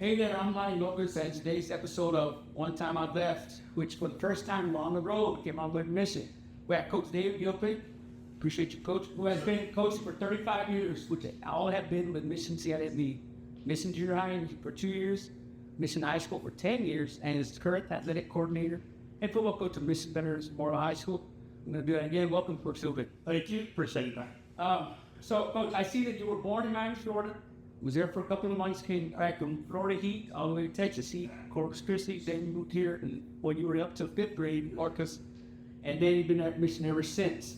Hey there, I'm Ryan Lopez, and today's episode of One Time I Left, which for the first time on the road came out with mission. We have Coach David Gilpin. Appreciate you, Coach, who has been coaching for 35 years, which all have been with Mission CISD. Mission Junior High for 2 years, Mission High School for 10 years, and is current athletic coordinator and football coach of Mission Veterans Memorial High School. I'm going to do that again. Welcome, Coach Gilpin. Thank you. Appreciate that. So, Coach, I see that you were born in Miami, Florida. Was there for a couple of months, came back from Florida Heat all the way to Texas Heat, Corpus Christi. Then you moved here when you were up to 5th grade, Marcus, and then you've been at Mission ever since.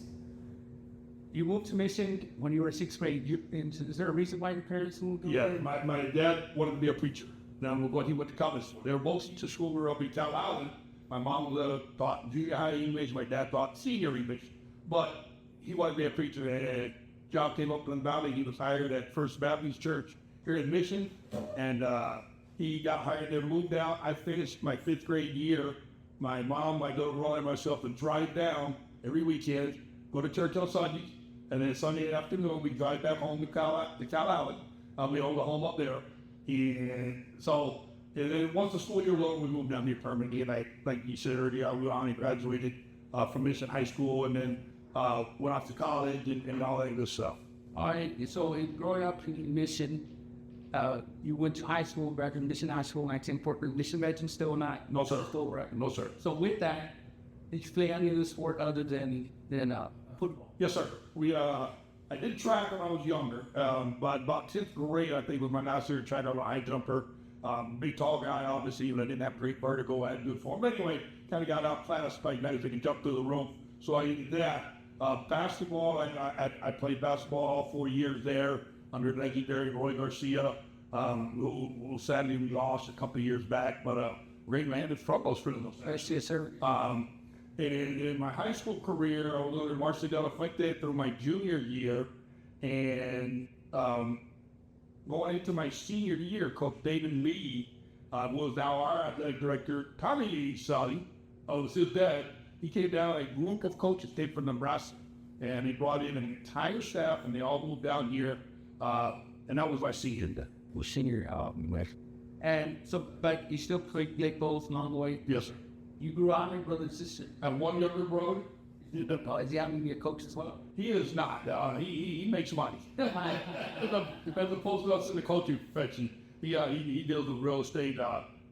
You moved to Mission when you were 6th grade. Is there a reason why your parents moved? Yeah, my dad wanted to be a preacher. Now, when he went to college, they were both to school. We were up in Cal Island. My mom taught junior high English. My dad taught senior English. But he wanted to be a preacher. And job came up in the Valley. He was hired at First Baptist Church here in Mission, and he got hired there, moved out. I finished my 5th grade year. My mom, my little brother, and myself would drive down every weekend, go to church on Sunday, and then Sunday afternoon we drive back home to Cal Island. We owned a home up there. And then once the school year was over, we moved down here permanently. And like you said earlier, I graduated from Mission High School, and then went off to college and all that good stuff. All right, so growing up in Mission, you went to high school, back in Mission High School, 1940. Mission Veterans still not? No, sir. Still, right? No, sir. So with that, did you play any other sport other than football? Yes, sir. I did track when I was younger, but about 10th grade, I think, was my last year trying to be a high jumper. Big tall guy, obviously, but I didn't have great vertigo. I had good form. But anyway, kind of got outclassed by guys that could jump through the room. So I did that. Basketball, I played basketball all 4 years there under legendary Roy Garcia. Sadly, we lost a couple of years back, but great man, it's troubles for those. Yes, sir. In my high school career, I was under Marcia de la Fuente through my junior year, and going into my senior year, Coach David Lee was now our athletic director. Tommy Sally was his dad. He came down, a group of coaches came from Nebraska, and he brought in an entire staff, and they all moved down here, and that was my senior. And so, but you still played both along the way? Yes, sir. You grew up with brother and sister? I have one younger brother. Is he having to be a coach as well? He is not. He makes money. As opposed to us in the coaching profession, he deals with real estate.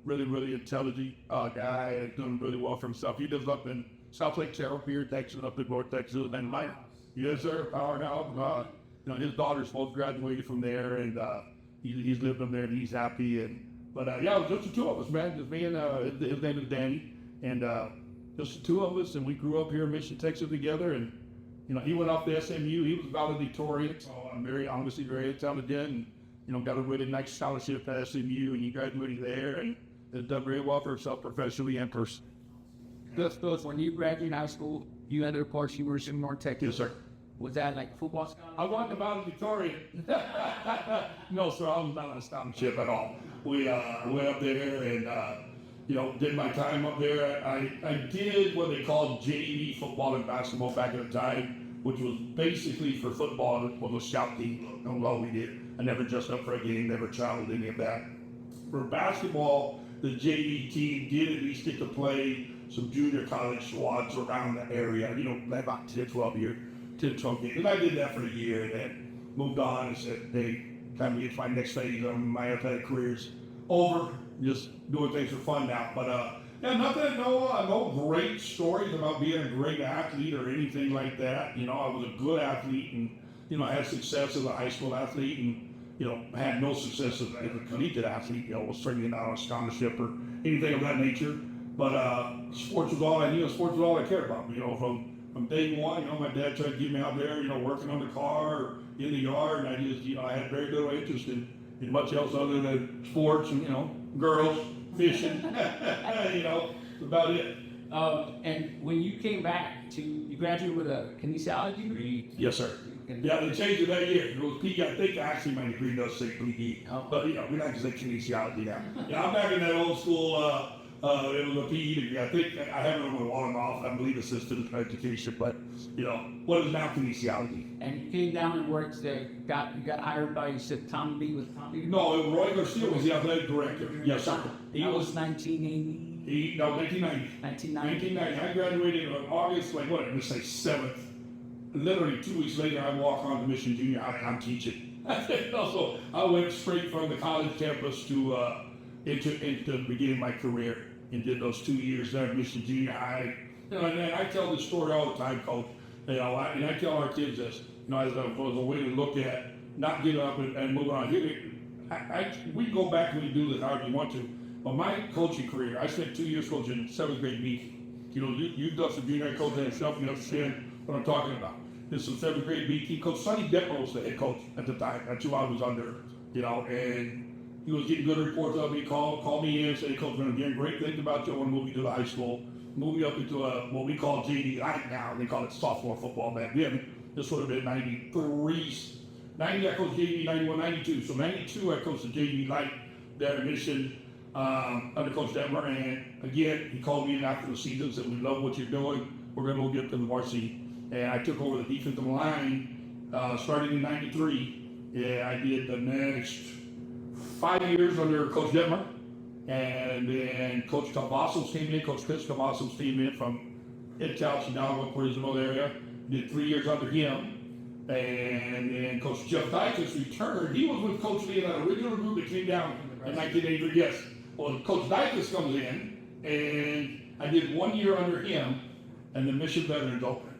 Really intelligent guy, doing really well for himself. He lives up in South Lake Terrell here, Texas, up in North Texas, and yes, sir, powerhouse. His daughters both graduated from there, and he's lived up there, and he's happy. But it was just the two of us, man. Just me and his name is Danny, and just the two of us, and we grew up here in Mission, Texas together. And he went off to SMU. He was valedictorian, so I'm obviously very talented, and got a really nice scholarship at SMU, and he graduated there, and has done very well for himself professionally and personally. Just when you graduated high school, you ended up course, University of North Texas. Yes, sir. Was that like football scholarship? I wasn't a valedictorian. No, sir, I was not on a scholarship at all. We went up there and, did my time up there. I did what they called JV football and basketball back at the time, which was basically for football, it was a scout team. That's all we did. I never dressed up for a game, never traveled any of that. For basketball, the JV team did at least get to play some junior college squads around the area, about 10, 12 games. And I did that for a year and then moved on and said, hey, time to get to my next phase of my athletic career's over. Just doing things for fun now. But not that I know great stories about being a great athlete or anything like that. I was a good athlete and, I had success as a high school athlete and, had no success as a collegiate athlete, was certainly not on a scholarship or anything of that nature. But sports was all I knew. Sports was all I cared about. From day one, my dad tried to get me out there, working on the car or in the yard, and I just, I had very little interest in much else other than sports and, girls, fishing, that's about it. And when you came back you graduated with a kinesiology degree? Yes, sir. Yeah, they changed it that year. It was PE. I think actually my degree does say PE. But, we like to say kinesiology now. I'm back in that old school It was a PE degree. I think I have it on my wall in my office. I believe assistant education, but what is now kinesiology? And you came down and worked there. You got hired by, you said Tom Lee with Tom Lee? No, Roy Garcia was the athletic director. Yes, sir. He was 1980. No, 1990. 1990. 1990. I graduated on August, let's say 7th. Literally 2 weeks later, I walk on to Mission Junior High and I'm teaching. So I went straight from the college campus to into beginning my career and did those 2 years there at Mission Junior High. And I tell this story all the time, Coach. And I tell our kids this, as a way to look at not getting up and moving on. We go back and we do this however you want to. But my coaching career, I spent 2 years coaching 7th grade B. You've done some junior high coaching yourself, you understand what I'm talking about. There's some 7th grade B team. Coach Sonny Detmer was the head coach at the time. That's who I was under, and he was getting good reports of me, called me in, said, Coach, I'm hearing great things about you. I want to move you to the high school. Move me up into what we call JV Light now. They call it sophomore football back then. This would have been 93, 90 I coached JV, 91, 92. So 92 I coached the JV Light there at Mission under Coach Detmer. And again, he called me in after the season, said, we love what you're doing. We're going to go get to the varsity. And I took over the defensive line starting in 93. Yeah, I did the next 5 years under Coach Detmer. And then Coach Cavazos came in, Coach Chris Cavazos came in from Intel, Chicago, Prisonville area. Did 3 years under him. And then Coach Jeff Dykus returned. He was with Coach Lee in that original group that came down in 1983. Yes. Well, Coach Dykus comes in, and I did 1 year under him, and the Mission Veterans opened.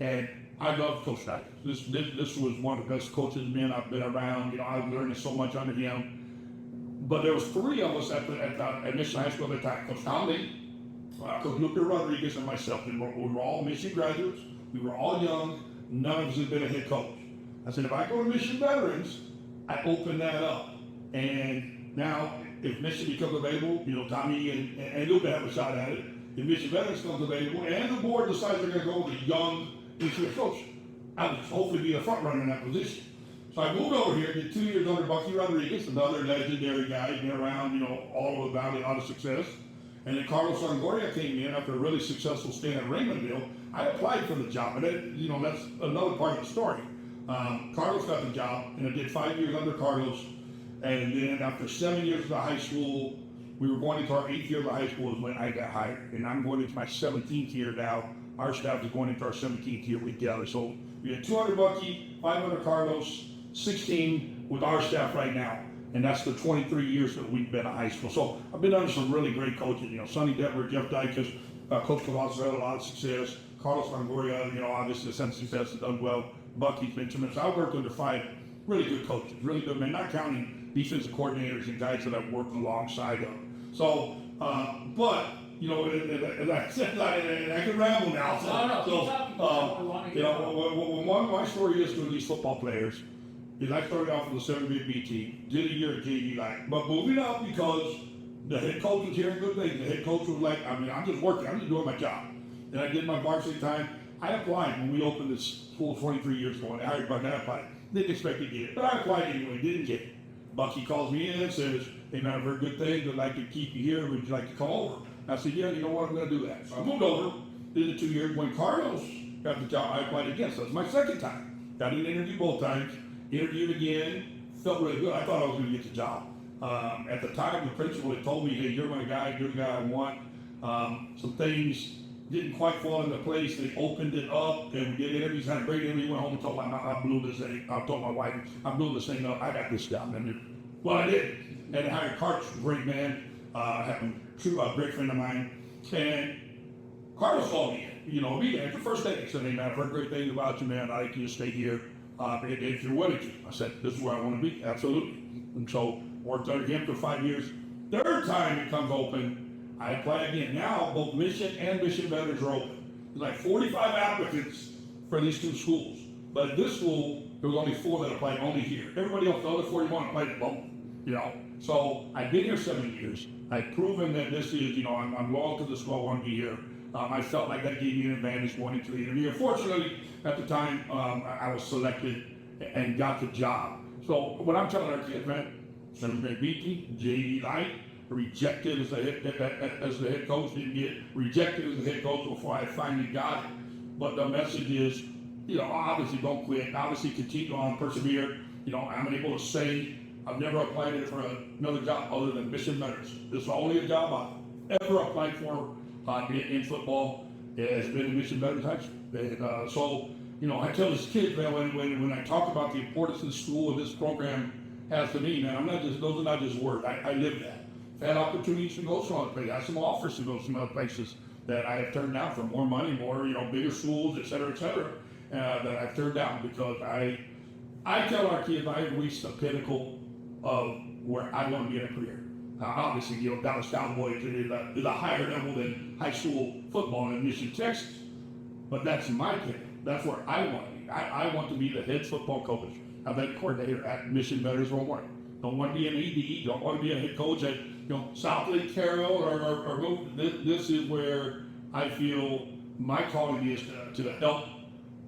And I love Coach Dykus. This was one of the best coaches I've been around. I was learning so much under him. But there was 3 of us at Mission High School at the time. Coach Tom Lee, Coach Lupe Rodriguez, and myself. And we were all Mission graduates. We were all young. None of us had been a head coach. I said, if I go to Mission Veterans, I open that up. And now, if Mission becomes available, Tommy and Lupe have a shot at it. If Mission Veterans comes available, and the board decides they're going to go with a young interim coach, I would hopefully be a front runner in that position. So I moved over here, did 2 years under Bucky Rodriguez, another legendary guy, been around, all over the valley, a lot of success. And then Carlos Longoria came in after a really successful stint at Raymondville. I applied for the job, and that's another part of the story. Carlos got the job, and I did 5 years under Carlos. And then after 7 years of the high school, we were going into our 8th year of the high school is when I got hired. And I'm going into my 17th year now. Our staff is going into our 17th year together. So we had 200 Bucky, 500 Carlos, 16 with our staff right now. And that's the 23 years that we've been at high school. So I've been under some really great coaches, Sonny Detmer, Jeff Dykus, Coach Cavazos had a lot of success. Carlos Longoria, obviously has had success and done well. Bucky's been tremendous. I worked under 5 really good coaches, really good men, not counting defensive coordinators and guys that I've worked alongside of. So, but, as I said, I can ramble now. My story is with these football players is I started off with the 7th grade B team, did a year at JV Light, but moving up because the head coach was hearing good things. The head coach was like, I'm just working, I'm just doing my job. And I did my varsity time. I applied when we opened this school 23 years ago, and I hired Buck, I applied. Didn't expect to get it, but I applied anyway, didn't get it. Bucky calls me in and says, hey man, I've heard good things, I'd like to keep you here, would you like to come over? I said, yeah, you know what, I'm gonna do that. So I moved over, did the 2 years. When Carlos got the job, I applied again, so it's my 2nd time. Got an interview both times, interviewed again, felt really good. I thought I was gonna get the job. At the time, the principal had told me, hey, you're my guy, you're the guy I want. Some things didn't quite fall into place. They opened it up and we did interviews, had a great interview, went home and told I blew this thing. I told my wife, I'm doing this thing up, I got this job. Well, I did. And I hired Carlos, a great man, a great friend of mine. And Carlos called me in, me at the first day. He said, hey man, I've heard great things about you, man. I'd like you to stay here if you're willing to. I said, this is where I want to be, absolutely. And so worked under him for 5 years. 3rd time it comes open, I apply again. Now both Mission and Mission Veterans are open. There's like 45 applicants for these 2 schools. But at this school, there was only 4 that applied only here. Everybody else, the other 41 applied at both. So I've been here 7 years. I've proven that this is, I'm loyal to the school, I want to be here. I felt like that gave me an advantage going into the interview. Unfortunately, at the time, I was selected and got the job. So what I'm telling our kids, man, 7th grade BT, JV Light, rejected as the head coach, didn't get rejected as the head coach before I finally got it. But the message is, obviously don't quit. Obviously continue on, persevere. I'm able to say I've never applied it for another job other than Mission Meadows. This is the only job I've ever applied for in football. It has been in Mission Meadows High School. And I tell these kids, man, when I talk about the importance of the school and this program has to me, man, those are not just words. I live that. I've had opportunities to go some other places. I have some offers to go some other places that I have turned down for more money, more, bigger schools, et cetera, that I've turned down because I tell our kids I have reached the pinnacle of where I want to be in a career. Obviously, Dallas Cowboys is a higher level than high school football in Mission, Texas, but that's my pinnacle. That's where I want to be. I want to be the head football coach. I've been coordinator at Mission Meadows for one. Don't want to be an ED. Don't want to be a head coach at South Lake Carroll or this is where I feel my calling is to help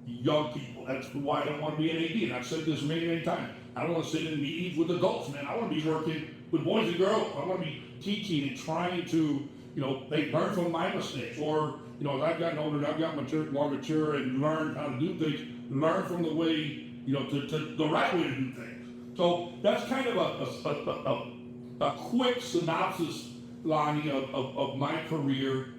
young people. That's why I don't want to be an AD. And I've said this many times. I don't want to sit in meetings with adults, man. I want to be working with boys and girls. I want to be teaching and trying to, they learn from my mistakes. Or, as I've gotten older, I've gotten more mature and learned how to do things, learn from the way, to the right way to do things. So that's kind of a quick synopsis line of my career.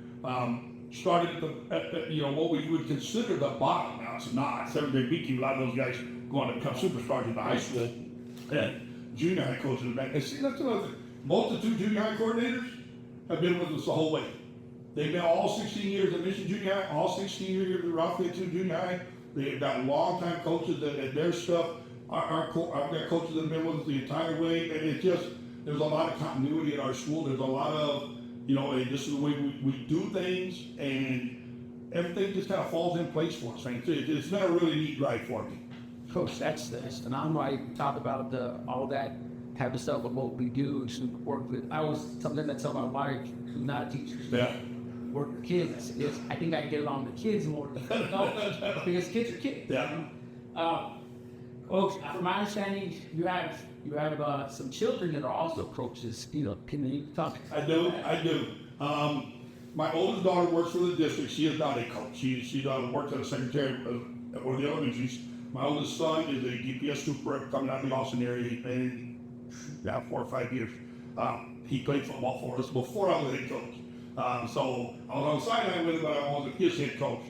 Started at what we would consider the bottom. Now it's not. 7th grade B team, a lot of those guys go on to become superstars in the high school and junior high coaches back. And see, that's another thing. Most of the 2 junior high coordinators have been with us the whole way. They've been all 16 years at Mission Junior High, all 16 years at Rockford 2 Junior High. They've got long-time coaches that their stuff. I've got coaches that have been with us the entire way, and it's just there's a lot of continuity at our school. There's a lot of this is the way we do things, and everything just kind of falls in place for us. It's been a really neat ride for me. Coach, that's and I'm right. Talk about all that type of stuff, what we do and work with. I was something that some of my wife, who's not a teacher, work with kids. I think I get along with kids more than because kids are kids. Yeah. Coach, from my understanding, you have some children that are also coaches. Can you talk? I do. My oldest daughter works for the district. She is not a coach. She works as a secretary at one of the elementaries. My oldest son is a DPS super coming out of the Austin area. He's been 4 or 5 years. He played football for us before I was a head coach. So I was on the sideline with him, but I wasn't his head coach.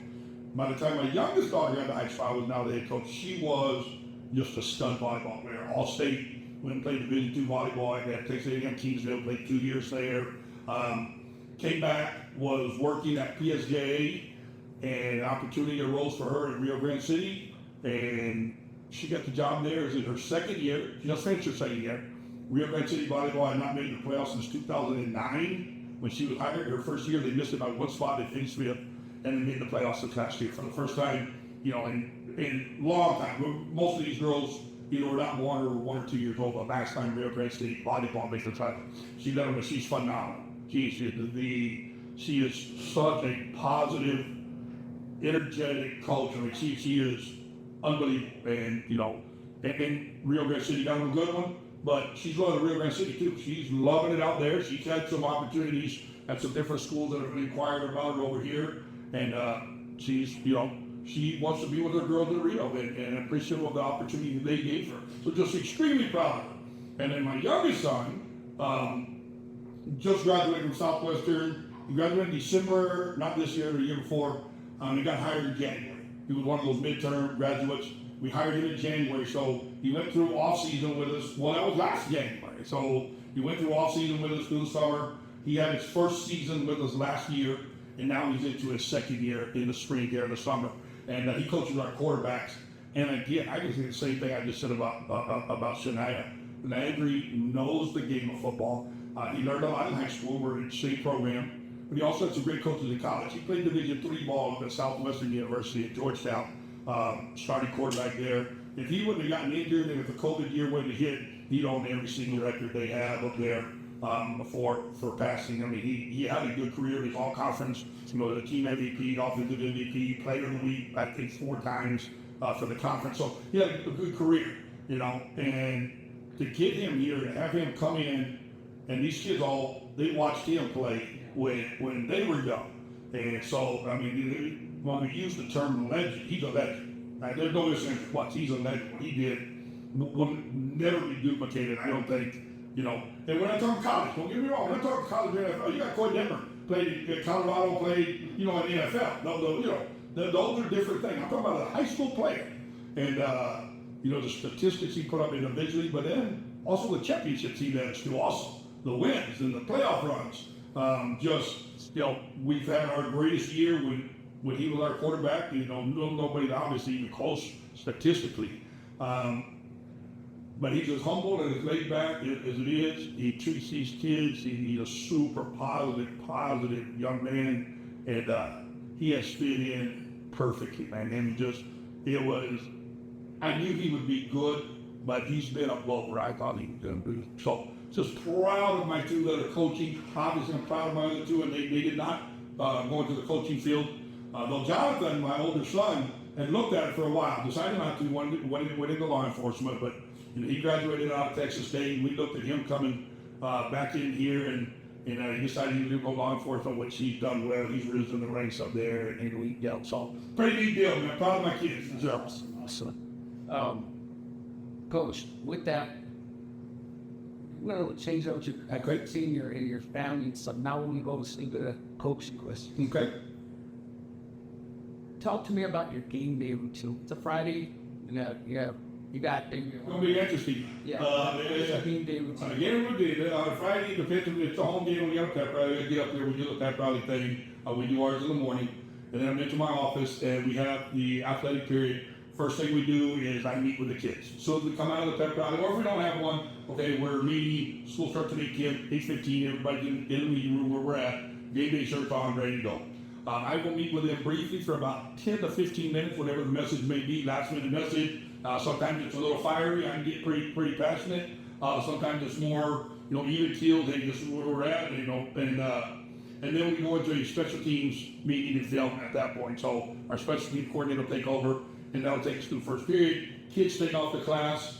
By the time my youngest daughter got to high school, I was now the head coach. She was just a stud volleyball player. All state, went and played Division II volleyball at Texas A&M Kingsville, played 2 years there. Came back, was working at PSJA, and an opportunity arose for her in Rio Grande City, and she got the job there. It was in her second year. She just finished her second year. Rio Grande City volleyball had not made the playoffs since 2009. When she was hired, her first year, they missed about one spot, they finished fifth, and they made the playoffs this last year for the first time, in a long time. Most of these girls either were not born or were 1 or 2 years old, but last time Rio Grande State volleyball makes the title. She led them, but she's phenomenal. She is such a positive, energetic coach. I mean, she is unbelievable. And Rio Grande City got them a good one, but she's loving Rio Grande City too. She's loving it out there. She's had some opportunities at some different schools that have inquired about her over here, and she wants to be with her girls in Rio and appreciative of the opportunity they gave her. So just extremely proud of her. And then my youngest son just graduated from Southwestern. He graduated in December, not this year, the year before. He got hired in January. He was one of those midterm graduates. We hired him in January, so he went through off-season with us. Well, that was last January. So he went through off-season with us through the summer. He had his first season with us last year, and now he's into his second year in the spring here in the summer. And he coaches our quarterbacks. And again, I can say the same thing I just said about Shania. Landry knows the game of football. He learned a lot in high school. We're in the same program. But he also had some great coaches in college. He played Division III ball at Southwestern University at Georgetown. Starting quarterback there. If he wouldn't have gotten injured and if the COVID year wouldn't have hit, he'd own every single record they have up there for passing. I mean, he had a good career. He's all conference. The team MVP, offensive MVP, player of the week, I think 4 times for the conference. So he had a good career, And to get him here, to have him come in And these kids they watched him play when they were young. And so, I mean, when we use the term legend, he's a legend. Like, there's no ifs, ands, or buts. He's a legend. What he did will never be duplicated, I don't think. You know, and when I talk college, don't get me wrong, when I talk college NFL, you got Coach David played at Colorado, played, in the NFL. Those are different things. I'm talking about a high school player. And, the statistics he put up individually, but then also the championships he led to also, the wins and the playoff runs. We've had our greatest year when he was our quarterback. Nobody obviously even close statistically. But he's as humble and as laid back as it is. He treats these kids. He's a super positive young man, and he has fit in perfectly, man. And I knew he would be good, but he's been above where I thought he was going to be. So just proud of my two that are coaching. Obviously, I'm proud of my other two, and they did not go into the coaching field. Though Jonathan, my older son, had looked at it for a while, decided not to, went into law enforcement, but he graduated out of Texas State, and we looked at him coming back in here, and he decided he was going to go law enforcement, which he's done well. He's risen the ranks up there, and we dealt. So pretty big deal, man. Proud of my kids. Awesome. Coach, with that, we're going to change up to a great senior in your family. So now we go to sleep with a coaching question. Okay. Talk to me about your game day routine. It's a Friday. You got it's gonna be interesting. It's a game day routine. Game routine. On Friday, it's a home game on the other pep rally. I get up there, we do the pep rally thing. We do ours in the morning, and then I'm into my office, and we have the athletic period. First thing we do is I meet with the kids. So as we come out of the pep rally, or if we don't have one, okay, we're meeting. School starts at 8:15. Everybody's in the meeting room where we're at. Game day shirts on, ready to go. I will meet with them briefly for about 10 to 15 minutes, whatever the message may be, last minute message. Sometimes it's a little fiery, I can get pretty passionate. Sometimes it's more, even keeled, hey, this is where we're at, and then we go into a special teams meeting and film at that point. So our special team coordinator will take over, and that'll take us through the first period. Kids take off the class,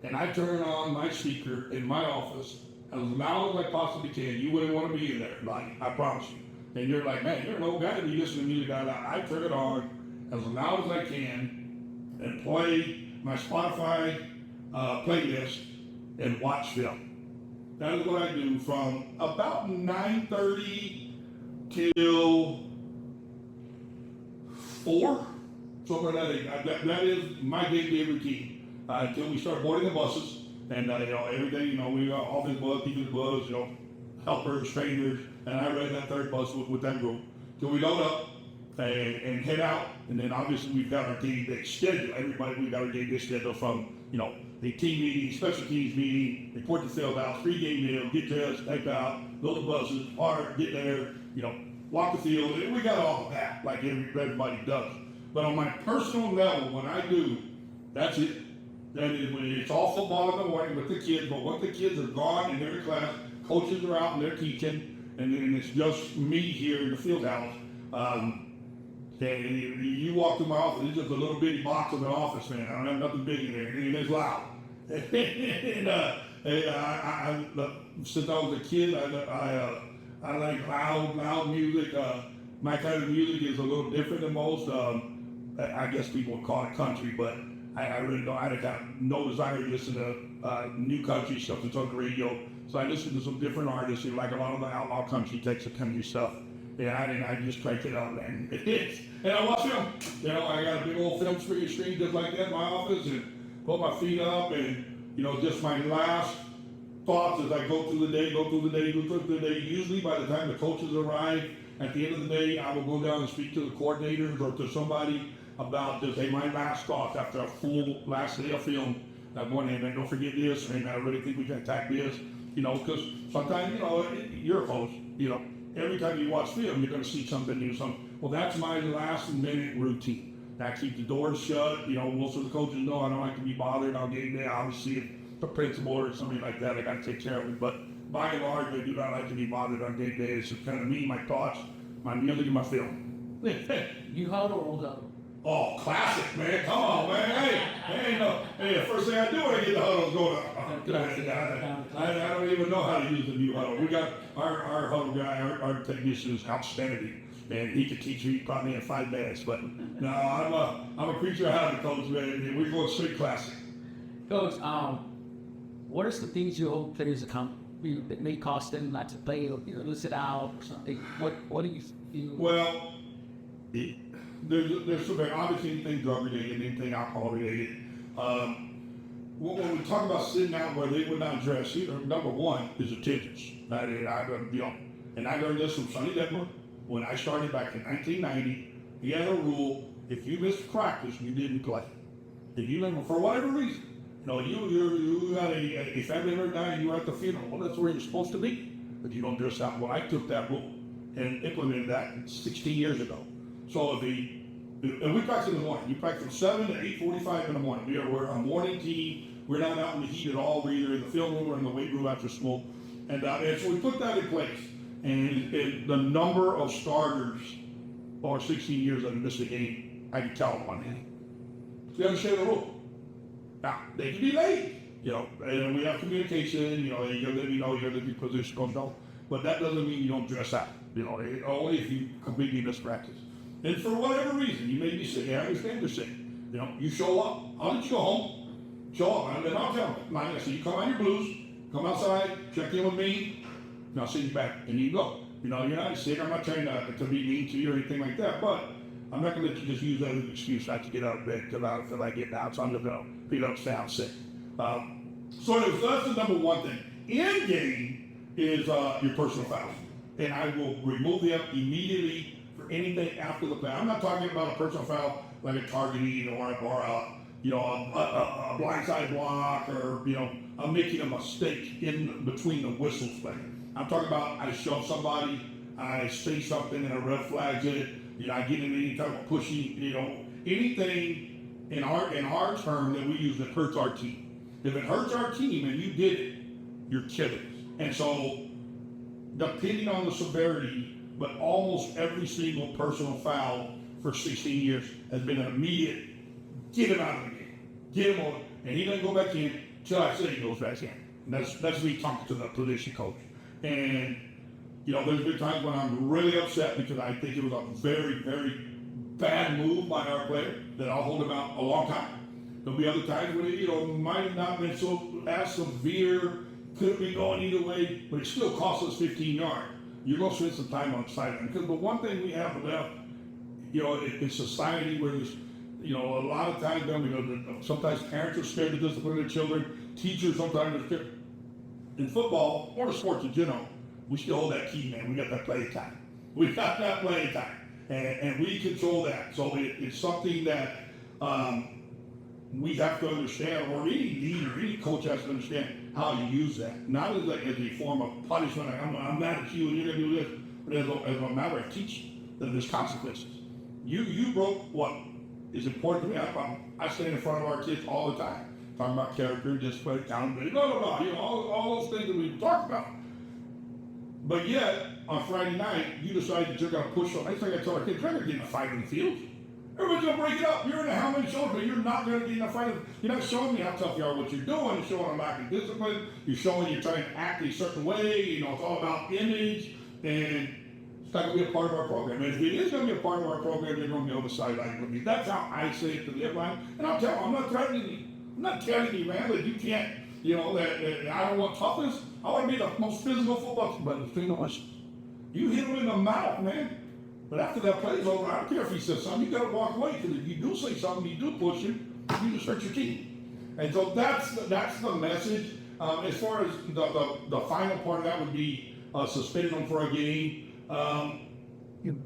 and I turn on my speaker in my office as loud as I possibly can. You wouldn't want to be in there, like, I promise you. And you're like, man, you're an old guy to be listening to music out loud. I turn it on as loud as I can and play my Spotify playlist and watch film. That is what I do from about 9:30 till 4. Somewhere that is my day-to-day routine until we start boarding the buses. And everything, we got offense bus, defense bus, helpers, trainers, and I ride that third bus with that group till we load up and head out. And then obviously we've got our game day schedule. We've got our game day schedule from, the team meeting, special teams meeting, report the field out, pregame meal, get dressed, head out, load the buses, park, get there, walk the field. And we got all of that, like everybody does. But on my personal level, when I do, that's it. That is when it's all football in the morning with the kids, but once the kids are gone and they're in class, coaches are out and they're teaching, and then it's just me here in the field house. You walk through my office, it's just a little bitty box of an office, man. I don't have nothing big in there, and it's loud. Since I was a kid, I like loud music. My kind of music is a little different than most. I guess people would call it country, but I really don't. I got no desire to listen to new country stuff that's on the radio. So I listen to some different artists, like a lot of the outlaw country, Texas country stuff. And I just crank it up, man. And I watch film. I got a big old film screen just like that in my office, and put my feet up, and just my last thoughts as I go through the day. Usually by the time the coaches arrive, at the end of the day, I will go down and speak to the coordinators or to somebody about just, hey, my last thoughts after a full last day of film. I'm going, hey, man, don't forget this. Hey, man, I really think we can attack this. Because sometimes, you're a coach, every time you watch film, you're going to see something new. Well, that's my last minute routine. I keep the doors shut. Most of the coaches know I don't like to be bothered on game day. Obviously, if the principal or something like that, I got to take care of it. But by and large, I do not like to be bothered on game day. It's just kind of me, my thoughts, my music, and my film. You huddle or old huddle? Oh, classic, man. Come on, man. Hey, the first thing I do when I get the huddle is go to I don't even know how to use the new huddle. We got our huddle guy, our technician is outstanding, and he could teach you probably in 5 minutes. But no, I'm a creature of habit, Coach, man. We go straight classic. Coach, what are some things you hope players that may cause them not to play, or sit out or something? What do you? Well, there's some obviously anything drug related, anything alcohol related. When we talk about sitting out where they would not dress, number one is attendance. And I learned this from Sonny Detmer when I started back in 1990. He had a rule: if you missed practice, you didn't play. If you didn't, for whatever reason, you had a family member die and you were at the funeral. Well, that's where you're supposed to be, but you don't dress out. Well, I took that rule and implemented that 16 years ago. So and we practice in the morning. You practice from 7 to 8:45 in the morning. We're a morning team. We're not out in the heat at all. We're either in the field room or in the weight room after school. And so we put that in place. And the number of starters over 16 years that have missed a game, I can tell them on that. They understand the rule. Now, they can be late, and we have communication, you're going to be position control, but that doesn't mean you don't dress out, only if you completely miss practice. And for whatever reason, you may be sick. I understand you're sick. You show up. I'll let you go home. Show up. And then I'll tell them. Like I said, you come on your blues, come outside, check in with me, and I'll send you back. And you go. You're not sick. I'm not trying to be mean to you or anything like that. But I'm not going to let you just use that as an excuse not to get out of bed because I don't feel like getting out. So I'm going to go. If you don't sound sick. So that's the number one thing. In game is your personal fouls. And I will remove them immediately for anything after the play. I'm not talking about a personal foul like a targeting or a blindside block or I'm making a mistake in between the whistles play. I'm talking about I shove somebody, I say something and a red flags it. I get in any type of pushing. Anything in our term that we use that hurts our team. If it hurts our team and you did it, you're killing. And so, depending on the severity, but almost every single personal foul for 16 years has been an immediate get him out of the game, get him over, and he doesn't go back in till I say he goes back in. And that's me talking to the position coach. And there's been times when I'm really upset because I think it was a very, very bad move by our player that I'll hold him out a long time. There'll be other times when it might have not been so as severe, could have been going either way, but it still costs us 15 yards. You're going to spend some time on the sideline. Because the one thing we have left, in society where there's, a lot of times, sometimes parents are scared to discipline their children, teachers sometimes are scared. In football, or the sports in general, we still hold that key, man. We got that playing time. We got that playing time. And we control that. So it's something that we have to understand, or any leader, any coach has to understand how to use that. Not as a form of punishment, like I'm mad at you and you're going to do this, but as a matter of teaching that there's consequences. You broke what is important to me. I stand in front of our kids all the time, talking about character, discipline, accountability, blah, blah, blah, all those things that we talk about. But yet, on Friday night, you decide that you're going to push on. Next thing I tell our kids, you're not going to get in a fight in the field. Everybody's going to break it up. You're in a helmet and shoulder, but you're not going to get in a fight. You're not showing me how tough you are, what you're doing. You're showing I'm lacking discipline. You're showing you're trying to act a certain way. It's all about image. And it's not going to be a part of our program. And if it is going to be a part of our program, you're going to be on the sideline with me. That's how I say it to the line. And I'll tell them, I'm not threatening you. I'm not telling you, man, that you can't, that I don't want toughness. I want to be the most physical football player. But the thing is, you hit him in the mouth, man. But after that play's over, I don't care if he says something, you got to walk away. Because if you do say something, you do push him, you just hurt your team. And so that's the message. As far as the final part of that would be suspending them for a game.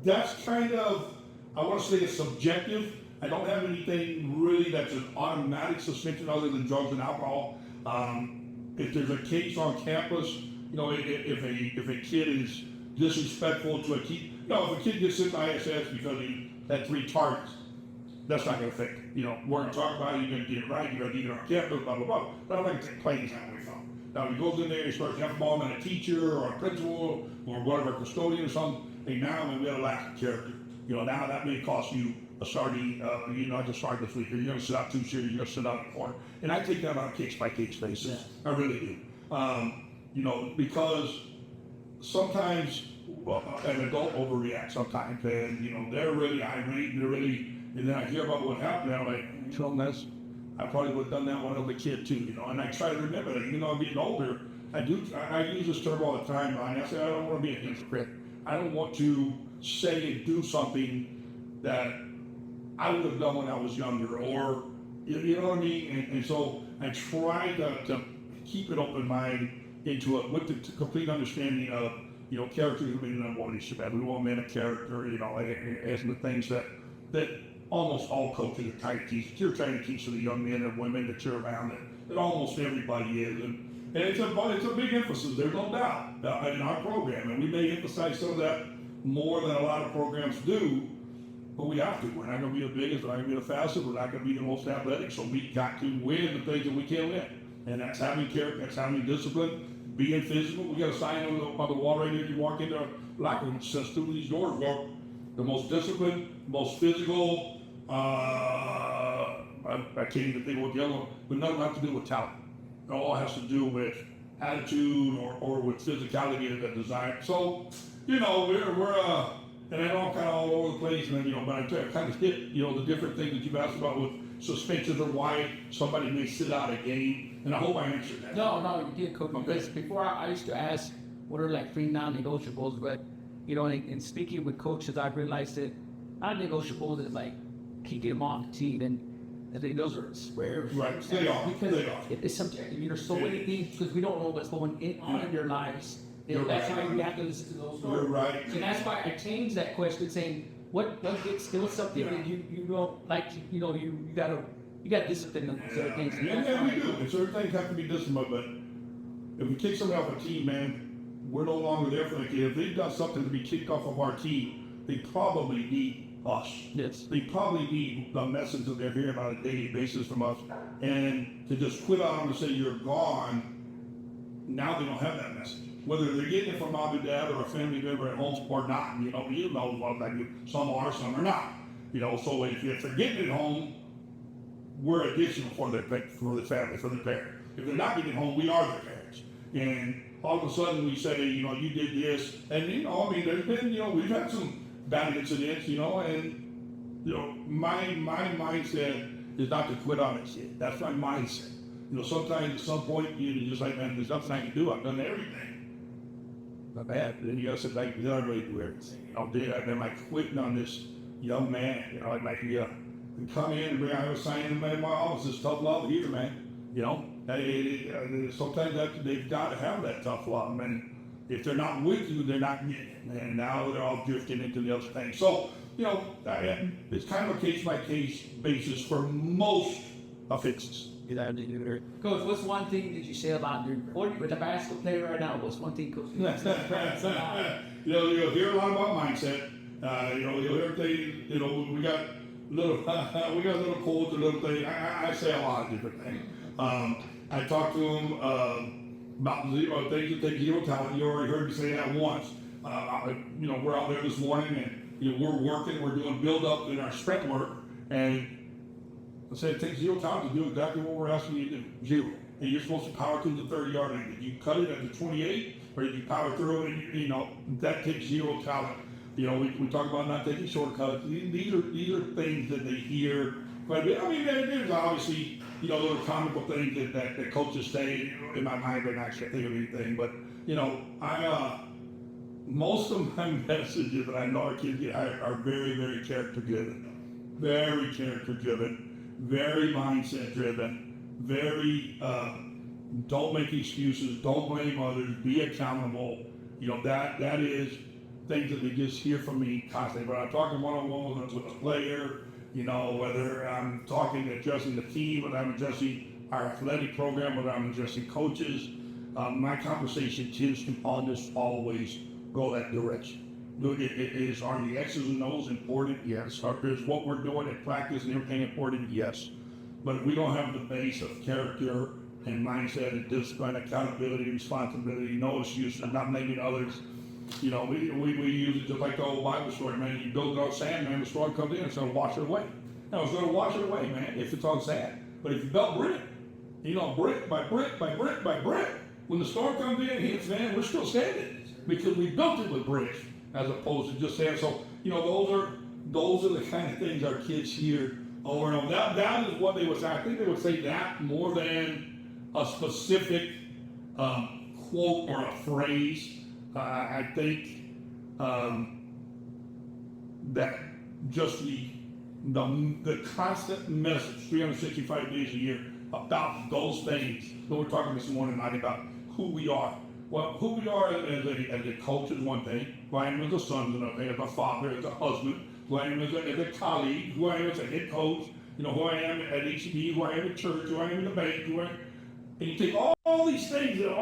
That's kind of, I want to say it's subjective. I don't have anything really that's an automatic suspension other than drugs and alcohol. If there's a case on campus, if a kid is disrespectful to a kid, if a kid gets sent to ISS because he had 3 targets, that's not going to affect it. We're going to talk about it, you're going to get it right, you're going to get it on campus, blah, blah, blah. But I'm not going to take plays that way from him. Now, if he goes in there and starts F-bombing a teacher or a principal or whatever, a custodian or something, hey, now we have a lack of character. Now that may cost you a starting, not just start this week. You're going to sit out 2 series, you're going to sit out in the corner. And I take that on a case-by-case basis. I really do. Because sometimes an adult overreacts sometimes, and, they're really irate, and then I hear about what happened, and I'm like, I probably would have done that when I was a kid too, and I try to remember that, even though I'm getting older, I use this term all the time, and I say I don't want to be a hypocrite. I don't want to say and do something that I would have done when I was younger, or, you know what I mean? And so I try to keep an open mind into it with the complete understanding of, character is really not what it should be. We want men of character, as the things that almost all coaches are trying to teach. You're trying to teach to the young men and women that you're around, that almost everybody is. And it's a big emphasis, there's no doubt, in our program. And we may emphasize some of that more than a lot of programs do, but we have to. We're not going to be the biggest, we're not going to be the fastest, we're not going to be the most athletic. So we got to win the things that we can win. And that's having character, that's having discipline, being physical. We got a sign on the wall right here. You walk into a locker room, says through these doors, well, the most disciplined, most physical, I can't even think of what the other one, but nothing has to do with talent. It all has to do with attitude or with physicality and the desire. So, we're and I know I'm kind of all over the place, and then, but I kind of hit, the different things that you've asked about with suspensions or why somebody may sit out a game, and I hope I answered that. No, you did, Coach. Because before I used to ask what are like 3 non-negotiables, but, in speaking with coaches, I realized that non-negotiables is like, keep them on the team, and I think those are squares. Right, they are. It's subjective. There's so many things because we don't know what's going on in their lives. That's why we have to listen to those stories. You're right. And that's why I changed that question, saying, "What gets still something that you don't like? You got discipline on certain things." Yeah, we do. And certain things have to be disciplined. But if we kick somebody off a team, man, we're no longer there for the kid. If they've done something to be kicked off of our team, they probably need us. Yes. They probably need the message that they're hearing on a daily basis from us. And to just quit on them and say you're gone, now they don't have that message. Whether they're getting it from mom and dad or a family member at home or not, some are, some are not. So if they're getting it home, we're additional for the family, for the parent. If they're not getting it home, we are their parents. And all of a sudden we say, you did this, and there's been, we've had some bad incidents, and my mindset is not to quit on it shit. That's my mindset. Sometimes at some point you're just like, man, there's nothing I can do. I've done everything. Not bad. But then you gotta say, like, did I really do everything? Am I quitting on this young man? It might be come in and bring out a sign in my office. It's tough love either, man. Sometimes they've got to have that tough love, and if they're not with you, they're not getting it. And now they're all drifting into the other thing. So, it's kind of a case-by-case basis for most offenses. Coach, what's one thing that you say about with the basketball player right now? What's one thing, Coach? You'll hear a lot about mindset. You'll hear things. We got little quotes or little things. I say a lot of different things. I talk to them about things that take zero talent. You already heard me say that once. We're out there this morning and we're working. We're doing build up in our sprint work, and I said it takes zero talent to do exactly what we're asking you to do. Zero. And you're supposed to power through the 30-yard line. Did you cut it at the 28, or did you power through it? That takes zero talent. We talk about not taking shortcuts. These are things that they hear quite a bit. There's obviously little comical things that coaches say in my mind, but I can't think of anything. But most of my messages that I know our kids get are very, very character driven, very character driven. Very mindset driven, very don't make excuses, don't blame others, be accountable. That is things that they just hear from me constantly. But I'm talking one-on-one with a player, whether I'm addressing the team, whether I'm addressing our athletic program, whether I'm addressing coaches, my conversation tends to always go that direction. Are the X's and O's important? Yes. Is what we're doing at practice and everything important? Yes. But if we don't have the base of character and mindset and discipline, accountability, responsibility, no excuses, not blaming others, You know, we use it just like the old Bible story, man. You build it on sand, man, the storm comes in, it's going to wash it away. No, it's going to wash it away, man, if it's on sand. But if you built brick, you know, brick by brick by brick by brick, when the storm comes in and hits, man, we're still standing because we built it with bricks as opposed to just sand. So, you know, those are the kind of things our kids hear over and over. That is what they would say. I think they would say that more than a specific quote or a phrase. I think that just the constant message, 365 days a year, about those things that we're talking this morning night about who we are. Well, who we are as a coach is one thing. Who I am as a son is another thing. As a father, as a husband. Who I am as a colleague. Who I am as a head coach. You know, who I am at HEB. Who I am at church. Who I am in the bank. And you take all these things and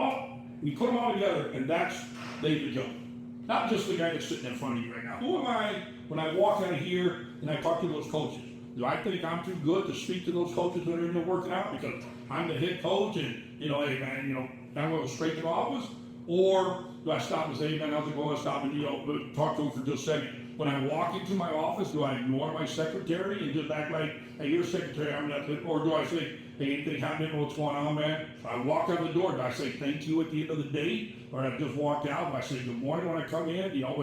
you put them all together, and that's David Gilpin. Not just the guy that's sitting in front of you right now. Who am I when I walk out of here and I talk to those coaches? Do I think I'm too good to speak to those coaches that are in there working out because I'm the head coach and, you know, hey man, you know, I'm going to go straight to the office? Or do I stop and say, hey man, how's it going? Stop and, you know, talk to them for just a second. When I walk into my office, do I ignore my secretary and just act like, hey, you're a secretary, I'm not, or do I say, hey, anything happening, what's going on, man? I walk out the door, do I say thank you at the end of the day? Or I just walked out, do I say good morning when I come in? You know,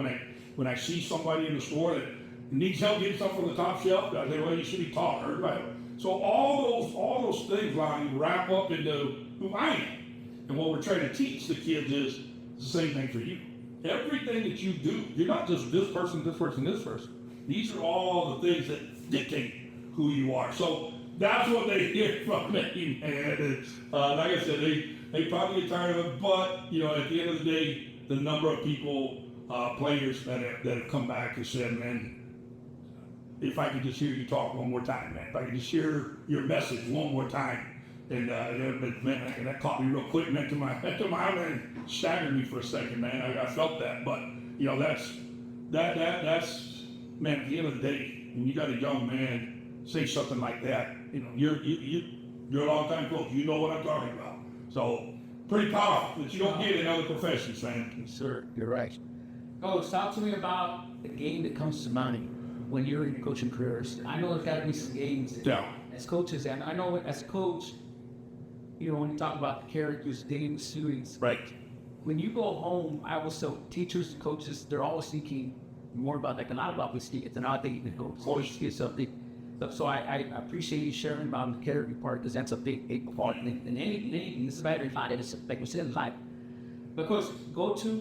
when I see somebody in the store that needs help getting stuff from the top shelf, I say, well, you should be taller, right? So all those things, Lonnie, wrap up into who I am. And what we're trying to teach the kids is the same thing for you. Everything that you do, you're not just this person, this person, this person. These are all the things that dictate who you are. So that's what they hear from me, man. And, like I said, they probably get tired of it, but you know, at the end of the day, the number of people, players that have come back and said, man, if I could just hear you talk one more time, man. If I could just hear your message one more time. And man, that caught me real quick, man, to my man, staggered me for a second, man. I felt that, but you know, that's man. At the end of the day, when you got a young man say something like that, you know, you're a long time coach. You know what I'm talking about. So pretty powerful that you don't get in other professions, man. Sir, you're right. Coach, talk to me about the game that comes to mind when you're in your coaching careers. I know there's got to be some games as coaches, and I know as a coach, you know, when you talk about the characters, dating students, right? When you go home, I will tell teachers and coaches, they're always thinking more about that. A lot about whiskey. It's an odd thing to go get something. So I appreciate you sharing about the character part because that's a big part in anything. This is better than it's like we said in life. Because go to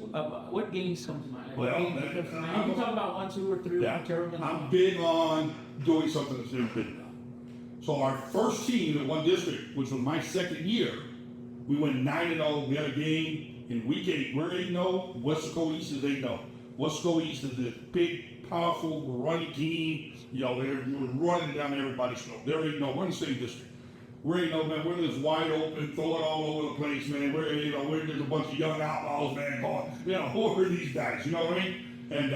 what games come to mind? Well, you can talk about 1, 2, or 3. Yeah, I'm big on doing something that's never been done. So our first team in one district, which was my second year, we went 9-0. We had a game in week 8. We're 8-0. Wesco East is 8-0. Wesco East is this big, powerful, running team. You know, they're running down everybody's throat. They're 8-0. We're in the same district. We're 8-0, man. We're just wide open, throwing all over the place, man. We're just a bunch of young outlaws, man. Going, you know, who are these guys? You know what I mean? And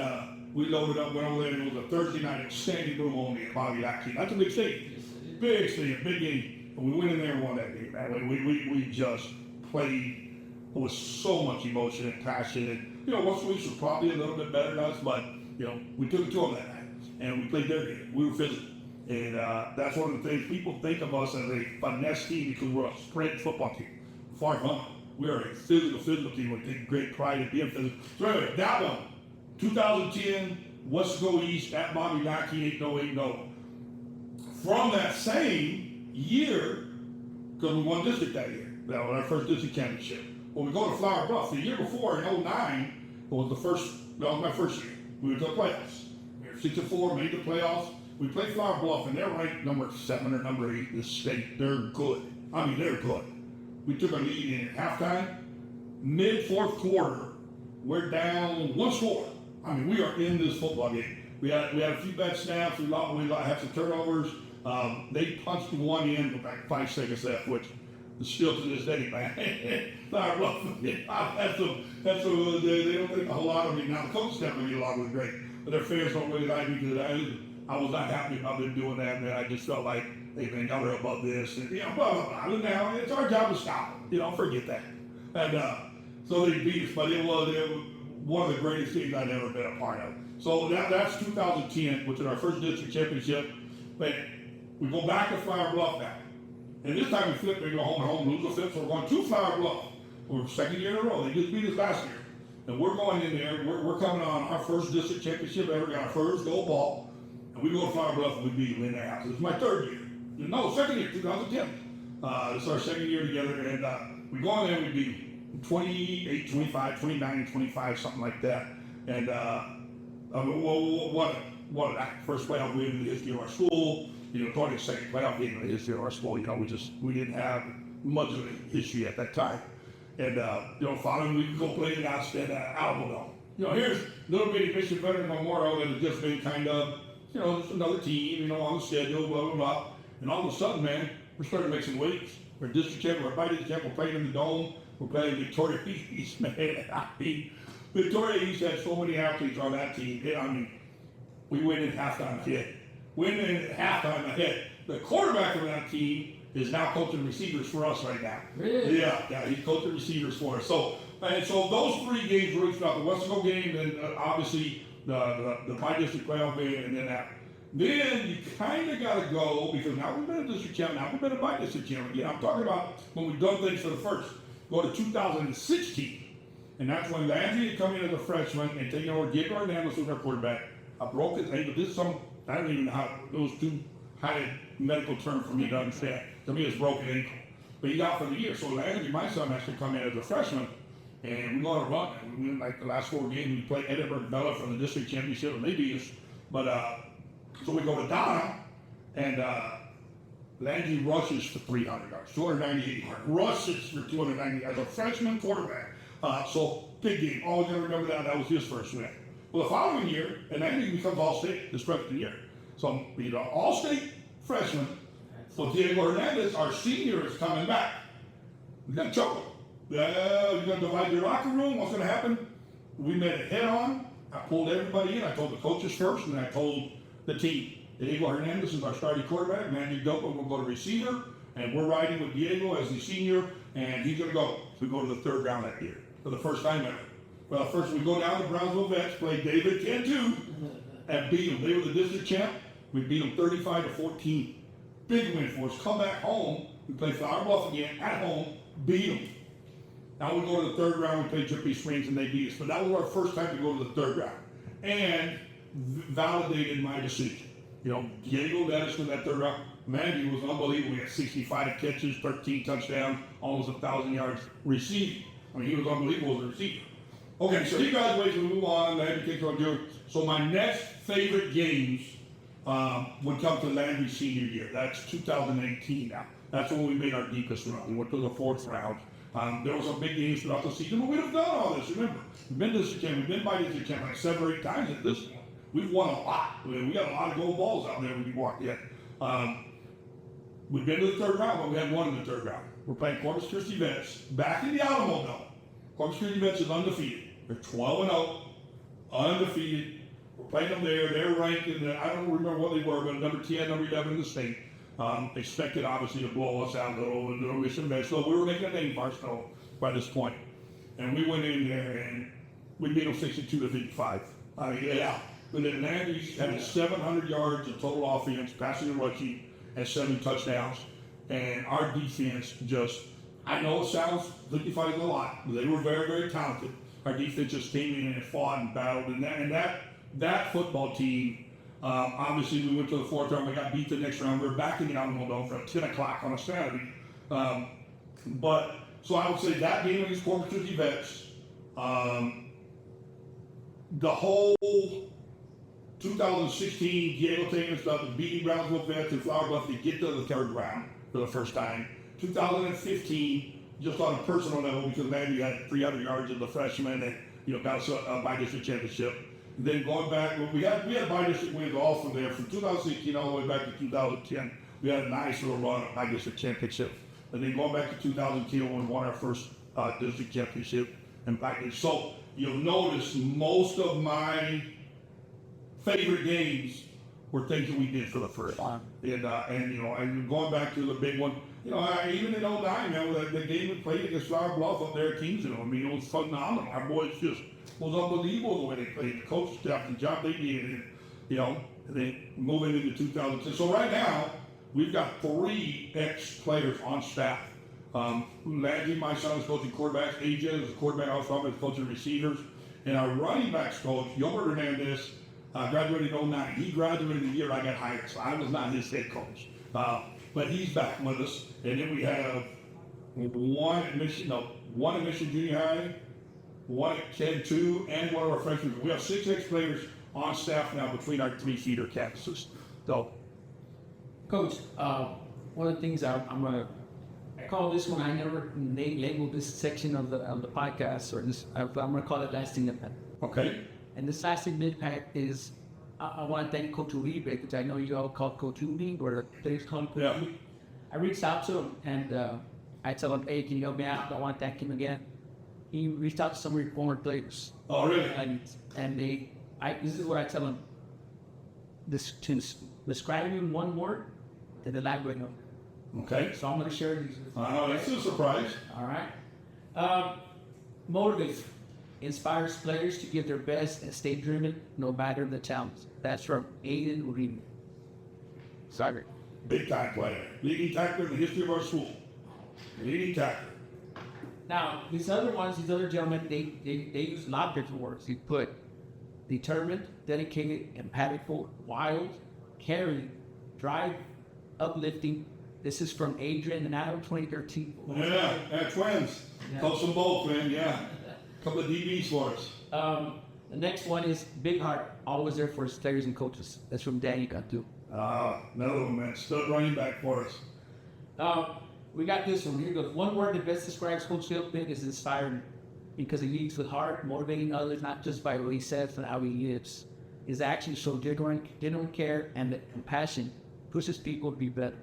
we loaded up, went over there, and it was a Thursday night standing room only at Bobby Lackey. That's a big stadium. Big stadium, big game. And we went in there and won that game, man. We just played with so much emotion and passion. And, you know, Wesco East was probably a little bit better than us, but, you know, we took it to them that night. And we played their game. We were physical. And that's one of the things people think of us as a finesse team because we're a sprint football team. Far from it. We are a physical team. We take great pride in being physical. So anyway, that one, 2010, Wesco East at Bobby Lackey, 8-0. From that same year, because we won district that year. That was our first district championship. When we go to Flower Bluff, the year before in 2009, that was my first year. We went to the playoffs. We were 6-4, made the playoffs. We played Flower Bluff, and they're ranked number 7 or number 8 in the state. They're good. I mean, they're good. We took a lead in halftime. Mid-fourth quarter, we're down 1 score. I mean, we are in this football game. We had a few bad snaps. We had some turnovers. They punched one in with like 5 seconds left, which is still to this day, man. Flower Bluff, they don't think a whole lot of me. Now, the coaches definitely get along with great, but their fans don't really like me because I was not happy about them doing that, man. I just felt like, hey, man, y'all are above this. And, you know, blah, blah, blah. And now it's our job to stop them. You know, forget that. And so they beat us, but one of the greatest teams I've ever been a part of. So that's 2010, which is our first district championship. But we go back to Flower Bluff now. And this time we flip, we go home and home, lose the flip, so we're going to Flower Bluff. We're second year in a row. They just beat us last year. And we're going in there, we're coming on our first district championship ever, got our first gold ball. And we go to Flower Bluff and we beat them in their house. This is my third year. No, second year, 2010. This is our second year together. And we go in there and we beat 28, 25, 29, 25, something like that. And what that first playoff win in the history of our school. Probably the second playoff game in the history of our school. We didn't have much of an issue at that time. And, following we go play it outside Alamo. Here's little bitty Bishop Veteran Memorial that has just been kind of, just another team, on the schedule, blah, blah, blah. And all of a sudden, man, we're starting to make some waves. We're district champ, we're by district champ, we're playing in the Dome, we're playing Victoria East, man. Victoria East had so many athletes on that team. We win in halftime ahead. The quarterback of that team is now coaching receivers for us right now. Really? Yeah, he's coaching receivers for us. So those three games really throughout the Wesco game, and obviously the bi-district playoff game, and then that. Then you kind of got to go, because now we've been a district champ, now we've been a bi-district champ again. I'm talking about when we've done things for the first. Go to 2016, and that's when Landry had come in as a freshman and taken over. Diego Hernandez was our quarterback. I broke his ankle. I don't even know how those two high medical term for me to understand. To me, it's broken ankle. But he got for the year. So Landry, my son, has to come in as a freshman, and we go on a run. We win like the last 4 games. We play Edinburgh Bella for the district championship, and they beat us. But so we go to Donna, and Landry rushes for 300 yards, 298 yards. Rushes for 290 yards. As a freshman quarterback. So big game. Always gonna remember that. That was his first win. Well, the following year, and Landry becomes All-State this freshman year. So All-State freshman. So Diego Hernandez, our senior, is coming back. We're gonna choke him. You're gonna divide your locker room. What's gonna happen? We made it head on. I pulled everybody in. I told the coaches first, and then I told the team. Diego Hernandez is our starting quarterback. Manny Gilpin will go to receiver, and we're riding with Diego as the senior, and he's gonna go. So we go to the third round that year for the first time ever. Well, first we go down to Brownsville Vets, play David 10-2, and beat them. They were the district champ. We beat them 35-14. Big win for us. Come back home. We play Flower Bluff again at home. Beat them. Now we go to the third round. We play Drippy Springs and they beat us. But that was our first time to go to the third round, and validated my decision. Diego led us to that third round. Mandy was unbelievable. We had 65 catches, 13 touchdowns, almost 1,000 yards receiving. He was unbelievable as a receiver. Okay, so he graduates, we move on. Landry kicks on June. So my next favorite games would come to Landry's senior year. That's 2018 now. That's when we made our deepest run. We went to the 4th round. There were some big games throughout the season, but we'd have done all this. Remember, we've been to this champ, we've been by this champ like 7 or 8 times at this point. We've won a lot. We got a lot of gold balls out there when we walked in. We've been to the third round, but we hadn't won in the third round. We're playing Corpus Christi Vets back in the Alamo Dome. Corpus Christi Vets is undefeated. They're 12-0, undefeated. We're playing them there. They're ranked in I don't remember what they were, but number 10, number 11 in the state. Expected, obviously, to blow us out a little Mission Vets. So we were making a name for ourselves by this point. And we went in there and we beat them 62-55. Yeah. But then Landry's had 700 yards of total offense, passing and rushing, and 7 touchdowns. And our defense I know it sounds 55 is a lot, but they were very, very talented. Our defense just came in and fought and battled. And that football team, obviously we went to the 4th round, we got beat the next round. We were back in the Alamo Dome for 10 o'clock on a Saturday. So I would say that game against Corpus Christi Vets, the whole 2016 Diego taking stuff and beating Brownsville Vets and Flower Bluff to get to the 3rd round for the first time. 2015, just on a personal level, because Landry had 300 yards as a freshman and got us a bi-district championship. And then going back, we had bi-district wins all from there. From 2016 all the way back to 2010, we had a nice little run of bi-district championship. And then going back to 2010 when we won our first district championship and bi-district. So you'll notice most of my favorite games were things that we did for the first time. And going back to the big one, you know, even in '09, man, the game we played against Flower Bluff up there at Kingston, I mean, it was phenomenal. Our boys just was unbelievable the way they played. The coach staff, the job they did, and, you know, they moving into 2010. So right now, we've got 3 ex-players on staff. Landry, my son, is coaching quarterbacks. AJ is a quarterback. I was talking about coaching receivers. And our running backs coach, Gilbert Hernandez, graduated in '09. He graduated the year I got hired, so I was not his head coach. But he's back with us. And then we have one at Mission Junior High, one at Ken 2, and one of our freshmen. We have 6 ex-players on staff now between our 3 feeder campuses. So, Coach, one of the things I call this one, I never labeled this section of the podcast, or this, I'm going to call it lasting impact. okay. And this lasting impact is, I want to thank Coach Uribe, which I know you all call Coach Uribe, or they call him Coach Uribe. I reached out to him, and I tell him, hey, can you help me out? I want to thank him again. He reached out to some reformer players. Oh, really? And this is what I tell him. To describe you in one word, then elaborate on it. Okay. So I'm going to share these with you. That's a surprise. All right. Motivate. Inspires players to give their best and stay driven no matter the challenge. That's from Aiden Uribe. Sorry. Big time player. Leading tackler in the history of our school. Leading tackler. Now, these other gentlemen, they use a lot of different words. He put determined, dedicated, emphaticful, wild, caring, drive, uplifting. This is from Adrian and Adam 2013. Yeah, twins. Yeah. Close them both, man, yeah. Couple of DBs for us. The next one is big heart, always there for his players and coaches. That's from Danny Cantu. Another one, man. Stud running back for us. We got this one. Here goes. One word that best describes Coach Gilpin is inspiring, because he leads with heart, motivating others not just by what he says and how he lives. His actions show genuine care, and the compassion pushes people to be better.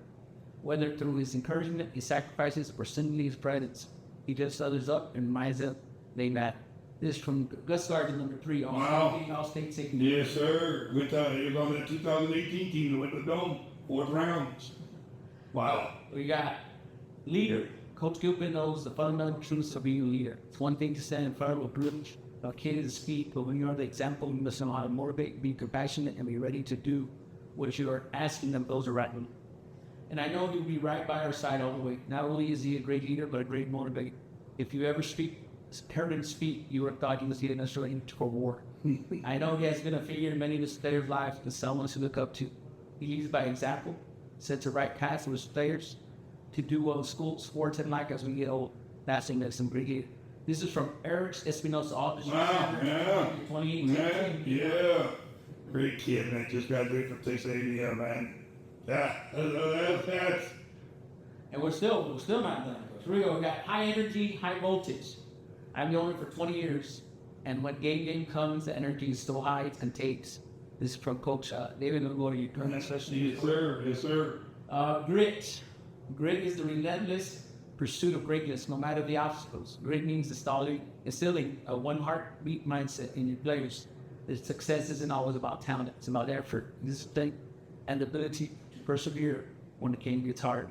Whether through his encouragement, his sacrifices, or simply his presence, he lifts others up and reminds them they matter. This is from Gus Gardner, number 3. All state safety. Yes, sir. He was on that 2018 team that went to the Dome, 4th round. Wow. We got leader. Coach Gilpin knows the fundamental truths of being a leader. It's one thing to stand in front of a privilege, a kid to speak, but when you're the example, you must know how to motivate, be compassionate, and be ready to do what you are asking them those around you. And I know he'll be right by our side all the way. Not only is he a great leader, but a great motivator. If you ever heard him speak, you would have thought he was getting us ready for war. I know he has been a figure in many of his players' lives, and someone to look up to. He leads by example, sets the right path for his players to do well in school, sports, and life as we get old. That's thing that's some great here. This is from Eric Espinosa. Wow, yeah. 2018. Yeah. Great kid, man. Just graduated from Texas A&M, man. Yeah, that's. And we're still not done. Here we go. We got high energy, high voltage. I've known it for 20 years, and when game comes, the energy is so high it's contagious. This is from Coach David Gilpin. Yes, sir. Yes, sir. Grit. Grit is the relentless pursuit of greatness, no matter the obstacles. Grit means instilling a one heartbeat mindset in your players. The success isn't always about talent; it's about effort, discipline, and the ability to persevere when the game gets hard.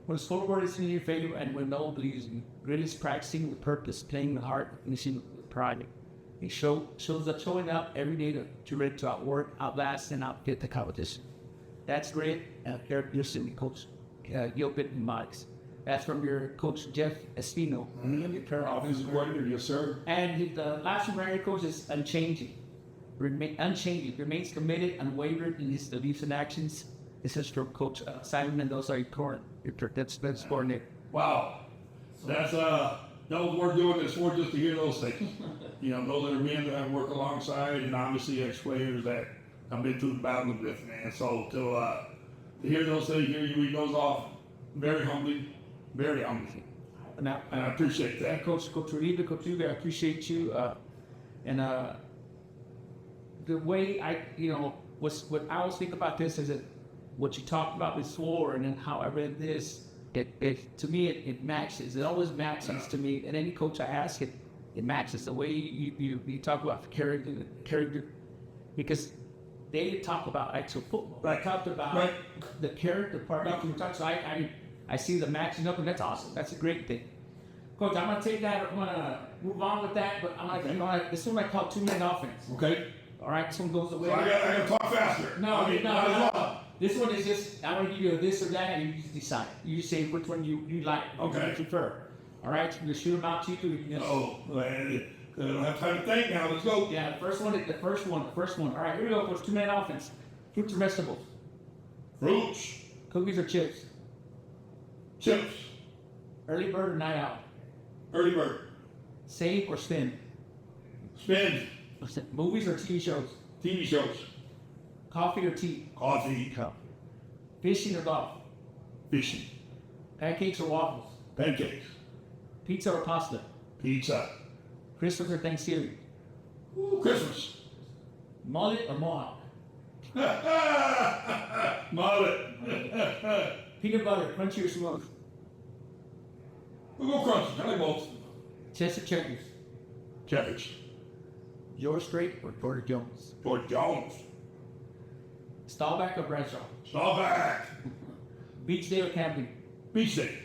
When the scoreboard is in your favor and when no one believes you, grit is practicing with purpose, playing with heart, finishing with pride. It shows up showing up every day to ready to outwork, outlast, and outfit the competition. That's grit and characteristic Coach Gilpin embodies. That's from your coach Jeff Espino. Offensive coordinator, yes, sir. And the last one right coach is unchanging. Remains committed, unwavering in his beliefs and actions. This is from Coach Simon Mendoza, your defense coordinator. Wow. That was worth doing this for, just to hear those things. You know, those are men that I work alongside, and obviously ex-players that I've been through the battle with, man. So to hear those things, hear you read those off, very humbling, very humbling. And I appreciate that. Coach Uribe, I appreciate you. The way what I always think about this is that what you talked about before, and then how I read this, to me it matches. It always matches to me. And any coach I ask, it matches the way you talk about character, because they talk about actual football. But I talked about the character part. So I see the matching up, and that's awesome. That's a great thing. Coach, I'm going to take that. I'm going to move on with that, but this one I call 2-minute offense. Okay. All right, this one goes away. So I got to talk faster. No. This one is just, I'm going to give you a this or that, and you just decide. You just say which one you like, okay. You prefer. All right, you just shoot them out to you. I don't have time to think now. Let's go. Yeah, the first one. All right, here we go, Coach. 2-minute offense. Fruits or vegetables? Fruits. Cookies or chips? Chips. Early bird or night owl? Early bird. Save or spin? Spin. Movies or TV shows? TV shows. Coffee or tea? Coffee. Fishing or golf? Fishing. Pancakes or waffles? Pancakes. Pizza or pasta? Pizza. Christmas or Thanksgiving? Ooh, Christmas. Mullet or mohawk? Mullet. Peanut butter, crunchy or smooth? We'll go crunchy. I like both. Chess or checkers? Checkers. George Strait or Porter Jones? Porter Jones. Stallback or Bradshaw? Stallback. Beach day or camping? Beach day.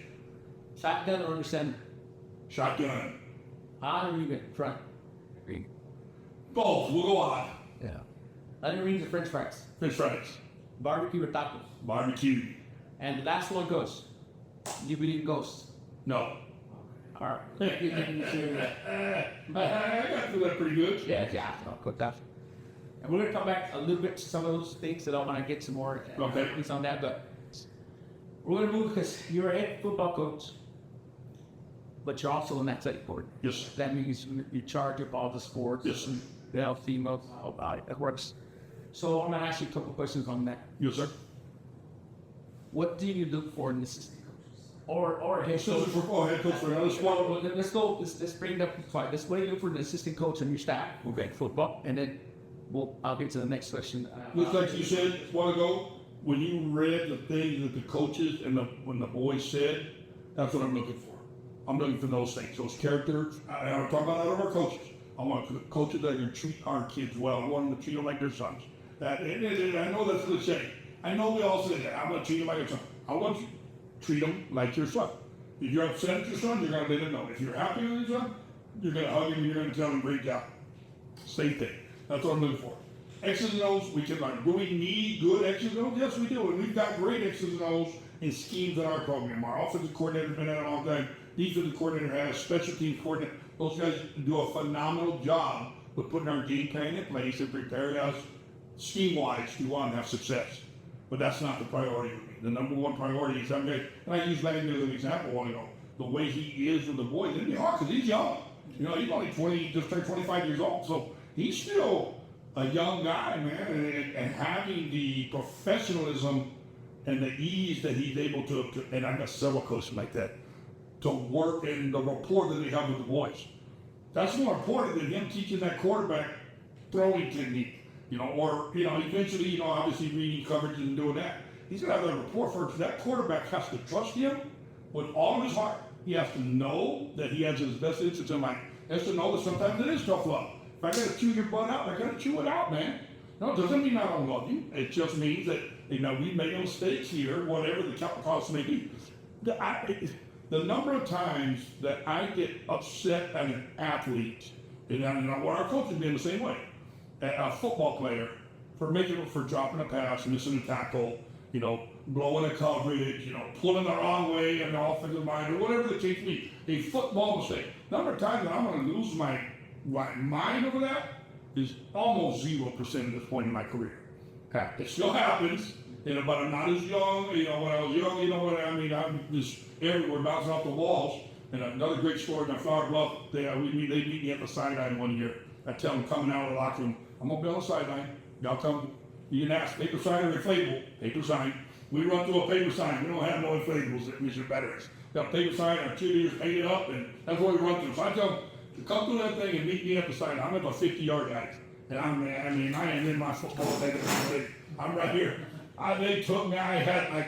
Shotgun or under center? Shotgun. Odd or even? Front? Both. We'll go odd. Yeah. Onion rings or French fries? French fries. Barbecue or tacos? Barbecue. And the last one goes. Do you believe in ghosts? No. All right. I got through that pretty good. Yeah. I'll put that. And we're going to come back a little bit to some of those things that I want to get some more things on that. But we're going to move because you're a head football coach, but you're also an athletic board. Yes. That means you charge of all the sports. Yes. And the females, all about it. That works. So I'm going to ask you a couple questions on that. Yes, sir. What do you look for in the system? Or a head coach? Head coach for another sport. Well, let's go. Let's bring it up. Let's wait for the assistant coach on your staff. Okay, football, and then I'll get to the next question. Just like you said a while ago, when you read the things that the coaches and when the boys said, that's what I'm looking for. I'm looking for those things, those characters. I'm talking about out of our coaches. I want coaches that can treat our kids well. I want them to treat them like their sons. And I know that's cliche. I know we all say that. I'm going to treat them like a son. I want you to treat them like your son. If you're upset at your son, you're going to let him know. If you're happy with your son, you're going to hug him and you're going to tell him, great job. Same thing. That's what I'm looking for. X's and O's, we can learn. Do we need good X's and O's? Yes, we do. And we've got great X's and O's in schemes in our program. Our offensive coordinator's been at it a long time. Defensive coordinator has, special teams coordinator. Those guys do a phenomenal job with putting our game plan in place and preparing us scheme-wise to want to have success. But that's not the priority for me. The number one priority is, and I use Landon as an example a while ago, the way he is with the boys. It'd be hard because he's young. You know, he's only just turned 25 years old. So he's still a young guy, man. And having the professionalism and the ease that he's able to, and I've got several coaches like that, to work and the rapport that they have with the boys. That's more important than him teaching that quarterback throwing technique. Eventually, obviously reading coverages and doing that. He's going to have that rapport first. That quarterback has to trust him with all of his heart. He has to know that he has his best interests in mind. He has to know that sometimes it is tough love. If I got to chew your butt out, I got to chew it out, man. No, it doesn't mean I don't love you. It just means that, we made mistakes here, whatever the cost may be. The number of times that I get upset at an athlete, and our coach has been the same way, a football player, for dropping a pass, missing a tackle, blowing a coverage, pulling the wrong way in the offensive line, or whatever the case may be, a football mistake. The number of times that I'm going to lose my mind over that is almost 0% at this point in my career. It still happens, but I'm not as young. When I was young, I'm just everywhere, bouncing off the walls. And another great story in Flower Bluff, they meet me at the sideline one year. I tell them coming out of the locker room, I'm going to be on the sideline. Y'all come, you can ask, paper sign or inflatable? Paper sign. We run through a paper sign. We don't have no inflatables at Mission Veterans. Got a paper sign, our cheerleaders paint it up, and that's what we run through. So I tell them to come through that thing and meet me at the sideline. I'm at the 50-yard guys. And I ain't in my football thing. I'm right here. They took me, I had like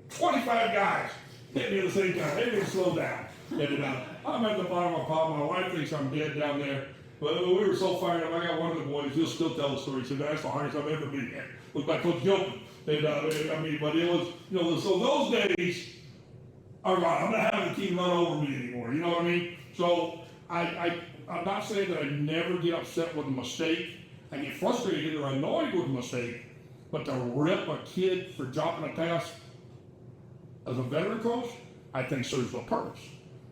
25 guys hit me at the same time. They didn't slow down. I'm at the bottom of my pile. My wife thinks I'm dead down there. But we were so fired up. I got one of the boys, he'll still tell the story. He said, that's the hardest I've ever been in. It was by Coach Gilpin. But it was, so those days, all right, I'm not having the team run over me anymore. You know what I mean? So I'm not saying that I never get upset with a mistake. I get frustrated or annoyed with a mistake, but to rip a kid for dropping a pass as a veteran coach, I think serves no purpose.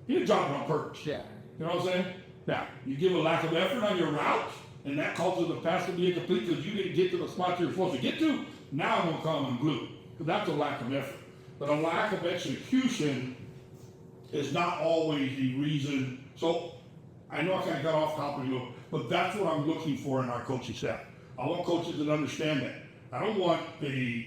He didn't drop it on purpose. Yeah. You know what I'm saying? Now, you give a lack of effort on your route, and that causes the pass to be incomplete because you didn't get to the spot you're supposed to get to, now I'm going to call him unglued. Because that's a lack of effort. But a lack of execution is not always the reason. So, I know I kind of got off topic a little, but that's what I'm looking for in our coaching staff. I want coaches that understand that. I don't want the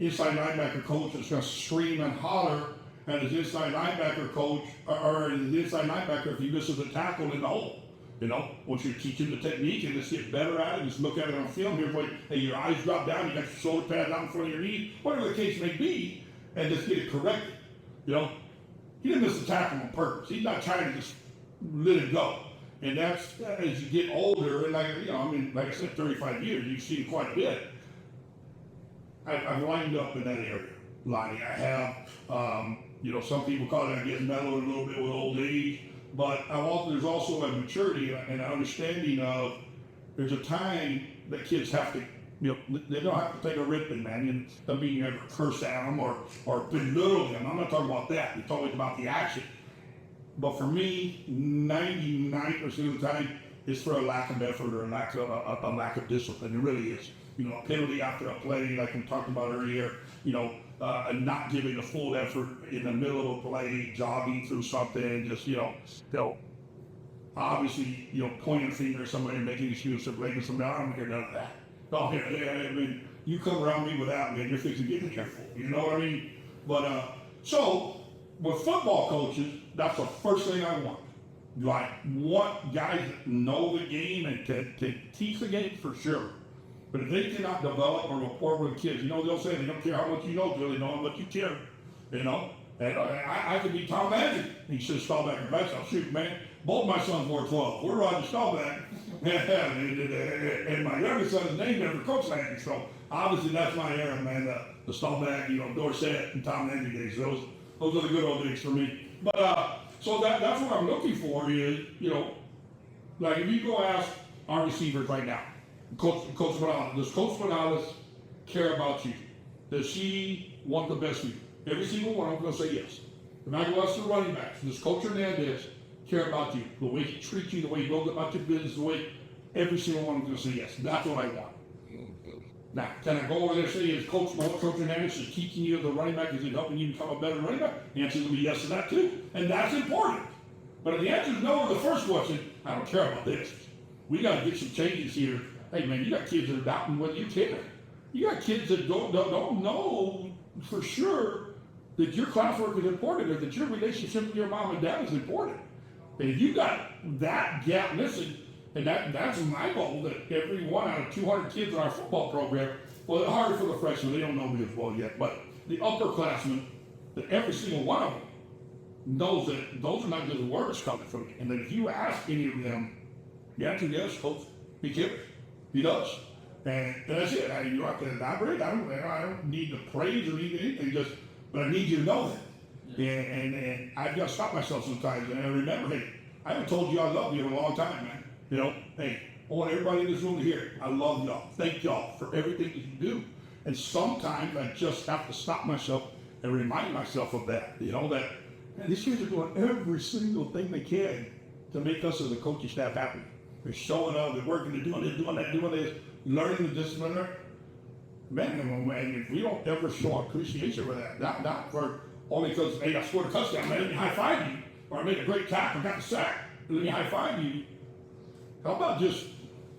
inside linebacker coach that's going to scream and holler at his inside linebacker coach, or his inside linebacker if he misses a tackle in the hole. You know, once you teach him the technique and just get better at it, just look at it on film here, like, hey, your eyes drop down, you got your shoulder pad out in front of your knee, whatever the case may be, and just get it corrected. You know, he didn't miss the tackle on purpose. He's not trying to just let it go. And that's, as you get older, and like, you know, I mean, like I said, 35 years, you've seen quite a bit. I've lined up in that area, Lonnie. I have, you know, some people call it getting mellowed a little bit with old age, but there's also a maturity and an understanding of there's a time that kids have to, you know, they don't have to take a ripping, man. And I mean, you ever curse at them or belittle them. I'm not talking about that. It's always about the action. But for me, 99% of the time, it's for a lack of effort or a lack of discipline. It really is. You know, a penalty after a play, like we talked about earlier, you know, not giving the full effort in the middle of a play, jogging through something, just, you know, they'll obviously, you know, pointing a finger at somebody and making excuses of blaming somebody. I don't hear none of that. Oh, here, I mean, you come around me with that, man, you're fixing to get careful. You know what I mean? But, so, with football coaches, that's the first thing I want. Do I want guys that know the game and to teach the game? For sure. But if they cannot develop or rapport with kids, you know, they'll say they don't care how much you know, Billy, know how much you care. You know? And I could be Tom Magic. He says, Staubach and Bryce, I'll shoot, man. Both my sons wore 12. We're Roger Staubach. And my younger son is named after Coach Magic. So obviously that's my era, man. The Staubach, you know, Dorsett and Tom Magic days. Those are the good old days for me. But so that's what I'm looking for is, you know, like if you go ask our receivers right now, Coach Morales, does Coach Morales care about you? Does she want the best for you? Every single one of them going to say yes. If I go ask the running backs, does Coach Hernandez care about you? The way he treats you, the way he goes about your business, the way every single one of them going to say yes. That's what I want. Now, can I go over there and say, is Coach Hernandez is teaching you the running back? Is he helping you become a better running back? The answer is going to be yes to that too. And that's important. But if the answer is no to the first question, I don't care about this. We got to get some changes here. Hey, man, you got kids that are doubting whether you care. You got kids that don't know for sure that your classwork is important or that your relationship with your mom and dad is important. And if you got that gap missing, and that's my goal, that every one out of 200 kids in our football program, well, it's hard for the freshmen, they don't know me as well yet, but the upperclassmen, that every single one of them knows that those are not just words coming from me. And that if you ask any of them, the answer is yes, Coach, he cares. He does. And that's it. You don't have to elaborate. I don't need to praise or anything, but I need you to know that. Yeah. And I've got to stop myself sometimes. And I remember, hey, I haven't told you I love you in a long time, man. You know, hey, I want everybody in this room to hear, I love y'all. Thank y'all for everything that you do. And sometimes I just have to stop myself and remind myself of that. You know, that man, these kids are doing every single thing they can to make us as a coaching staff happy. They're showing up, they're working, they're doing this, doing that, doing this, learning the discipline. Man, if we don't ever show appreciation for that, not for only because, hey, I scored a touchdown, man, let me high five you, or I made a great tackle, got the sack, let me high five you. How about just,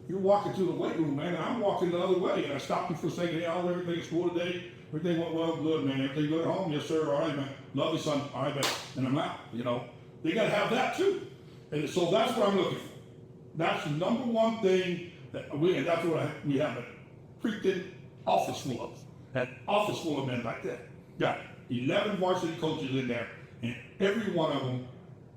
you're walking to the weight room, man, and I'm walking the other way, and I stopped you for a second, hey, how's everything at school today? Everything went well, good, man, everything good at home? Yes, sir, all right, man, love you, son, all right, man, and I'm out, you know. They gotta have that too. And so that's what I'm looking for. That's the number one thing and that's what we have a freaking office full of. An office full of men like that. Got 11 varsity coaches in there, and every one of them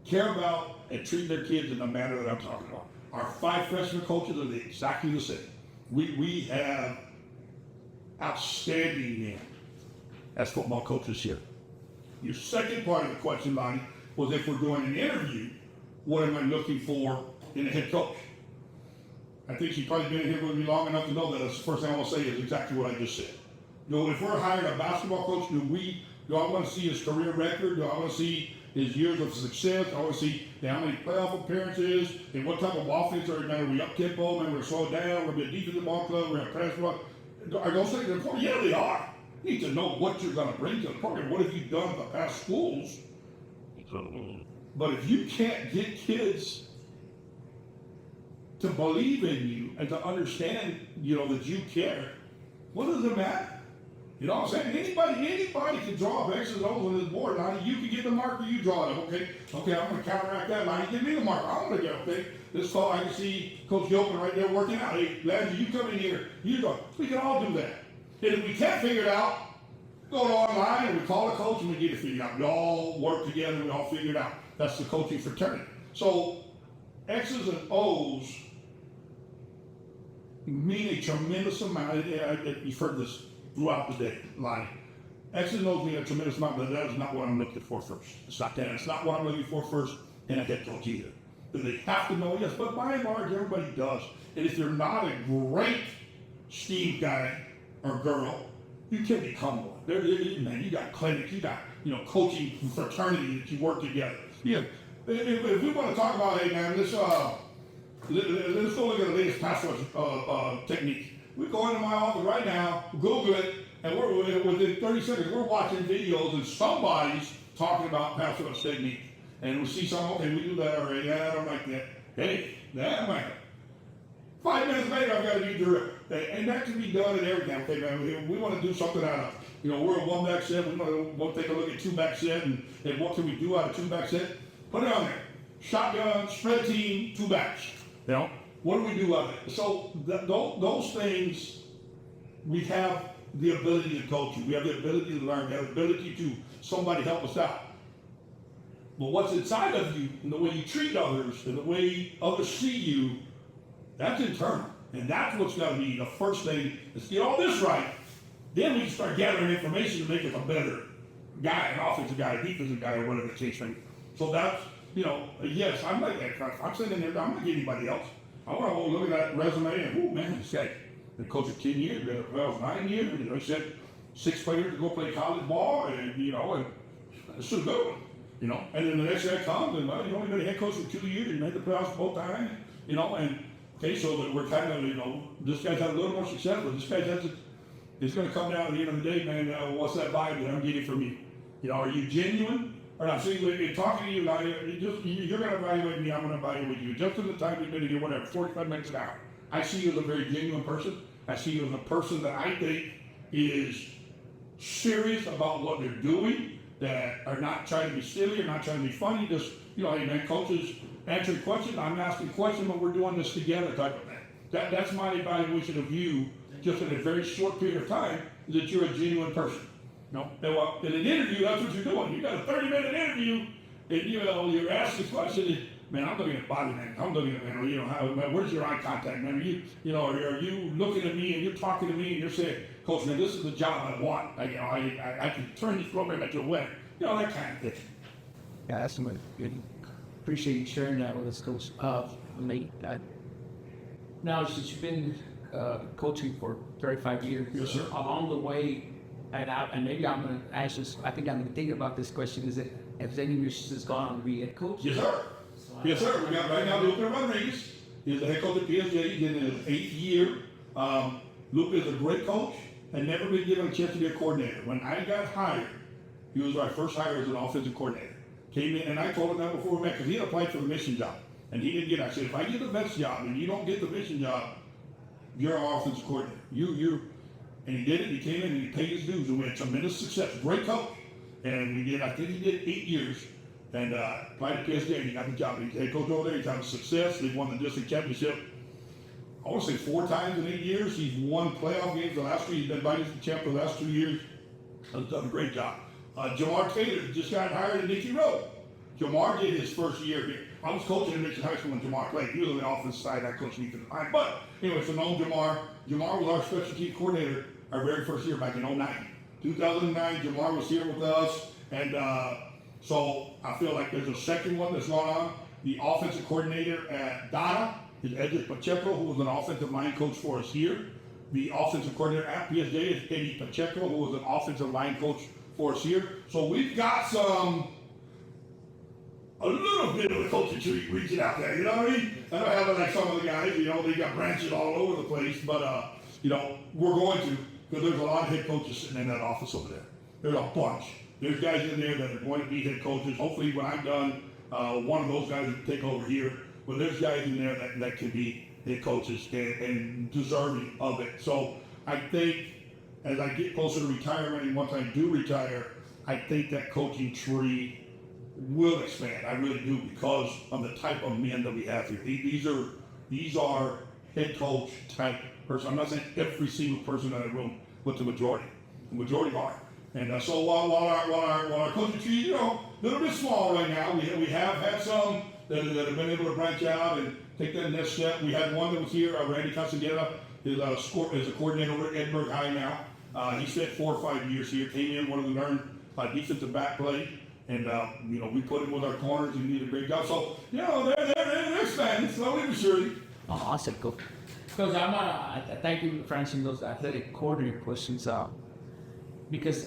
care about and treat their kids in the manner that I'm talking about. Our 5 freshman coaches are exactly the same. We have outstanding men as football coaches here. Your second part of the question, Lonnie, was if we're doing an interview, what am I looking for in a head coach? I think she's probably been here with me long enough to know that that's the first thing I want to say is exactly what I just said. If we're hiring a basketball coach, do I want to see his career record? Do I want to see his years of success? I want to see how many playoff appearances and what type of offense are we up tempo, man, we're slow down, we're a defensive ball club, we're a pass ball. Are those things important? Yeah, they are. You need to know what you're going to bring to the program. What have you done in the past schools? But if you can't get kids to believe in you and to understand, that you care, what does it matter? You know what I'm saying? Anybody can draw up X's and O's on this board. Now, you can get the marker, you draw it. Okay, I'm going to counteract that. Now, you give me the marker. I'm going to get, okay? This fall, I can see Coach Gilpin right there working out. Hey, Landry, you come in here. You draw. We can all do that. And if we can't figure it out, go to online and we call a coach and we get it figured out. We all work together. We all figure it out. That's the coaching fraternity. So, X's and O's mean a tremendous amount. You've heard this throughout the day, Lonnie. X's and O's mean a tremendous amount, but that is not what I'm looking for first. It's not that. It's not what I'm looking for first in a head coach either. Do they have to know? Yes, but by and large, everybody does. And if you're not a great Steve guy or girl, you can become one. Man, you got clinics, you got coaching fraternity that you work together. Yeah. If we want to talk about, hey man, let's go look at the latest password technique. We go into my office right now, Google it, and within 30 seconds, we're watching videos and somebody's talking about password technique. And we see something, okay, we do that already. Yeah, I don't like that. Hey, I don't like it. 5 minutes later, I've got a new drill. And that can be done at everything. Okay, man, we want to do something out of, we're a 1-back set. We want to take a look at 2-back set and what can we do out of 2-back set? Put it on there. Shotgun, spread team, 2 backs. What do we do of it? So those things, we have the ability to coach you. We have the ability to learn. We have the ability to somebody help us out. But what's inside of you and the way you treat others and the way others see you, that's internal. And that's what's got to be the first thing. Let's get all this right. Then we can start gathering information to make us a better guy, an offensive guy, a defensive guy, or whatever the case may be. So that's, yes, I'm like that. I'm sitting there, I'm not like anybody else. I want to look at that resume and, oh man, this guy, the coach of 10 years, 9 years, he sent 6 players to go play college ball, and, and it's a good one, And then the next guy comes, and, you only been a head coach for 2 years, and you made the playoffs both times, and, okay, so that we're kind of, this guy's had a little more success, but this guy it's going to come down at the end of the day, man, what's that vibe that I'm getting from you? Are you genuine? Or not? So in talking to you, you're going to evaluate me, I'm going to evaluate you. Just in the time you've been here, whatever, 45 minutes an hour. I see you as a very genuine person. I see you as a person that I think is serious about what they're doing, that are not trying to be silly or not trying to be funny. Just, hey man, coaches answering questions, I'm asking questions, but we're doing this together type of thing. That's my evaluation of you, just in a very short period of time, that you're a genuine person. Well, in an interview, that's what you're doing. You got a 30-minute interview, and you're asking questions. Man, I'm looking at body language. I'm looking at, man, where's your eye contact, man? Are you looking at me and you're talking to me and you're saying, Coach, man, this is the job I want. I can turn this program at your way. That kind of thing. Yeah, that's good. Appreciate you sharing that with us, Coach. Now, since you've been coaching for 35 years, yes, sir. Along the way, and maybe I'm going to ask this, I think I'm going to think about this question, is that have any of your students gone on to be head coach? Yes, sir. Yes, sir. We got right now Lupe Rodriguez. He's the head coach at PSG. He's in his 8th year. Lupe is a great coach and never been given a chance to be a coordinator. When I got hired, he was our first hire as an offensive coordinator. Came in, and I told him that before we met, because he had applied for the mission job, and he didn't get it. I said, if I get the best job and you don't get the mission job, you're our offensive coordinator. And he did it. He came in and he paid his dues, and we had tremendous success. Great coach. And I think he did 8 years, and applied to PSG, and he got the job. He's head coach over there. He's having success. They've won the district championship, I want to say 4 times in 8 years. He's won playoff games the last 3. He's been vice champ the last 2 years. He's done a great job. Jamar Taylor just got hired at Nicky Road. Jamar did his first year here. I was coaching in Mission High School when Jamar played. He was on the offensive side. I coached defensive line. But anyway, so known Jamar. Jamar was our special team coordinator our very first year back in 2009. 2009, Jamar was here with us, And so I feel like there's a second one that's going on. The offensive coordinator at Donna is Edric Pacheco, who was an offensive line coach for us here. The offensive coordinator at PSJ is Eddie Pacheco, who was an offensive line coach for us here. So we've got a little bit of a coaching tree reaching out there, you know what I mean? I don't have it like some of the guys, you know, they got branches all over the place, but, you know, we're going to, because there's a lot of head coaches sitting in that office over there. There's a bunch. There's guys in there that are going to be head coaches. Hopefully when I'm done, one of those guys will take over here. But there's guys in there that can be head coaches and deserving of it. So I think as I get closer to retirement, and once I do retire, I think that coaching tree will expand. I really do, because of the type of men that we have here. These are head coach type person. I'm not saying every single person in the room, but the majority. The majority are. And so while our coaching tree, you know, a little bit small right now, we have had some that have been able to branch out and take that next step. We had one that was here, Randy Castaneda, is a coordinator over at Edinburgh High now. He spent 4 or 5 years here, came in, wanted to learn defensive back play. And, you know, we put him with our corners and he did a great job. So, you know, they're expanding slowly but surely. Oh, awesome, cool. Because I thank you for answering those athletic coordinator questions. Because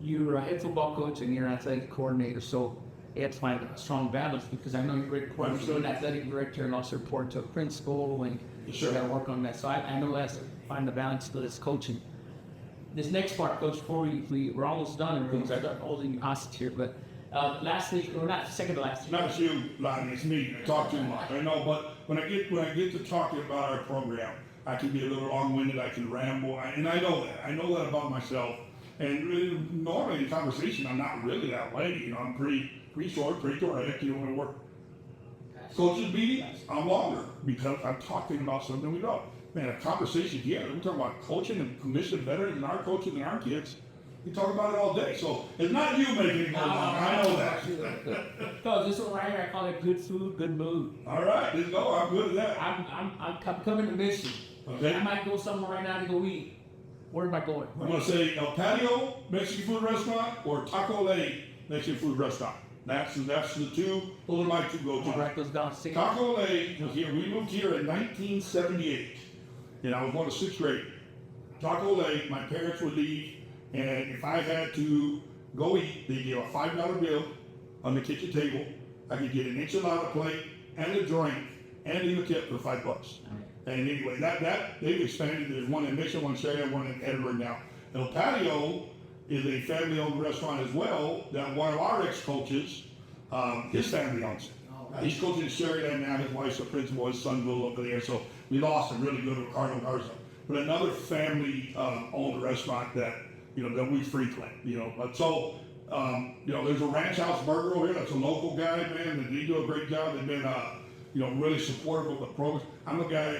you're a head football coach and you're an athletic coordinator, so you have to find a strong balance, because I know you're a great coordinator, you're an athletic director and also report to a principal, and you got to work on that. So I know that's to find the balance for this coaching. This next part, Coach, before we're almost done, and things are holding you hostage here, but lastly, or not second to last. Not you, Lonnie, it's me. I talk too much. I know, but when I get to talking about our program, I can be a little long-winded, I can ramble, and I know that. I know that about myself. And really, normally in conversation, I'm not really that way. You know, I'm pretty short, pretty direct. You know, when I work coaches meetings, I'm longer, because I'm talking about something we know. Man, a conversation here, we're talking about coaching and commissioned veterans and our coaches and our kids. We talk about it all day. So it's not you making it go long. I know that. Because this one right here, I call it good food, good mood. All right, let's go. I'm good at that. I'm coming to mission. Okay. I might go somewhere right now to go eat. Where am I going? I'm going to say El Patio Mexican food restaurant or Taco Lane Mexican food restaurant. That's the two. Those are my two go-to. Write those down. Taco Lane was here. We moved here in 1978, and I was going to 6th grade. Taco Lane, my parents would leave, and if I had to go eat, they give a $5 bill on the kitchen table. I could get an enchilada plate and a drink and leave a tip for $5. And anyway, that they've expanded. There's one in Mission, one in Sharia, one in Edinburgh now. El Patio is a family-owned restaurant as well that one of our ex-coaches, his family owns it. He's coaching in Sharia now. His wife's a principal. His son goes over there. So we lost a really good Ricardo Garza. But another family-owned restaurant that that we frequent. But so there's a Ranch House Burger over here. That's a local guy, man, and they do a great job. They've been really supportive of the program. I'm a guy.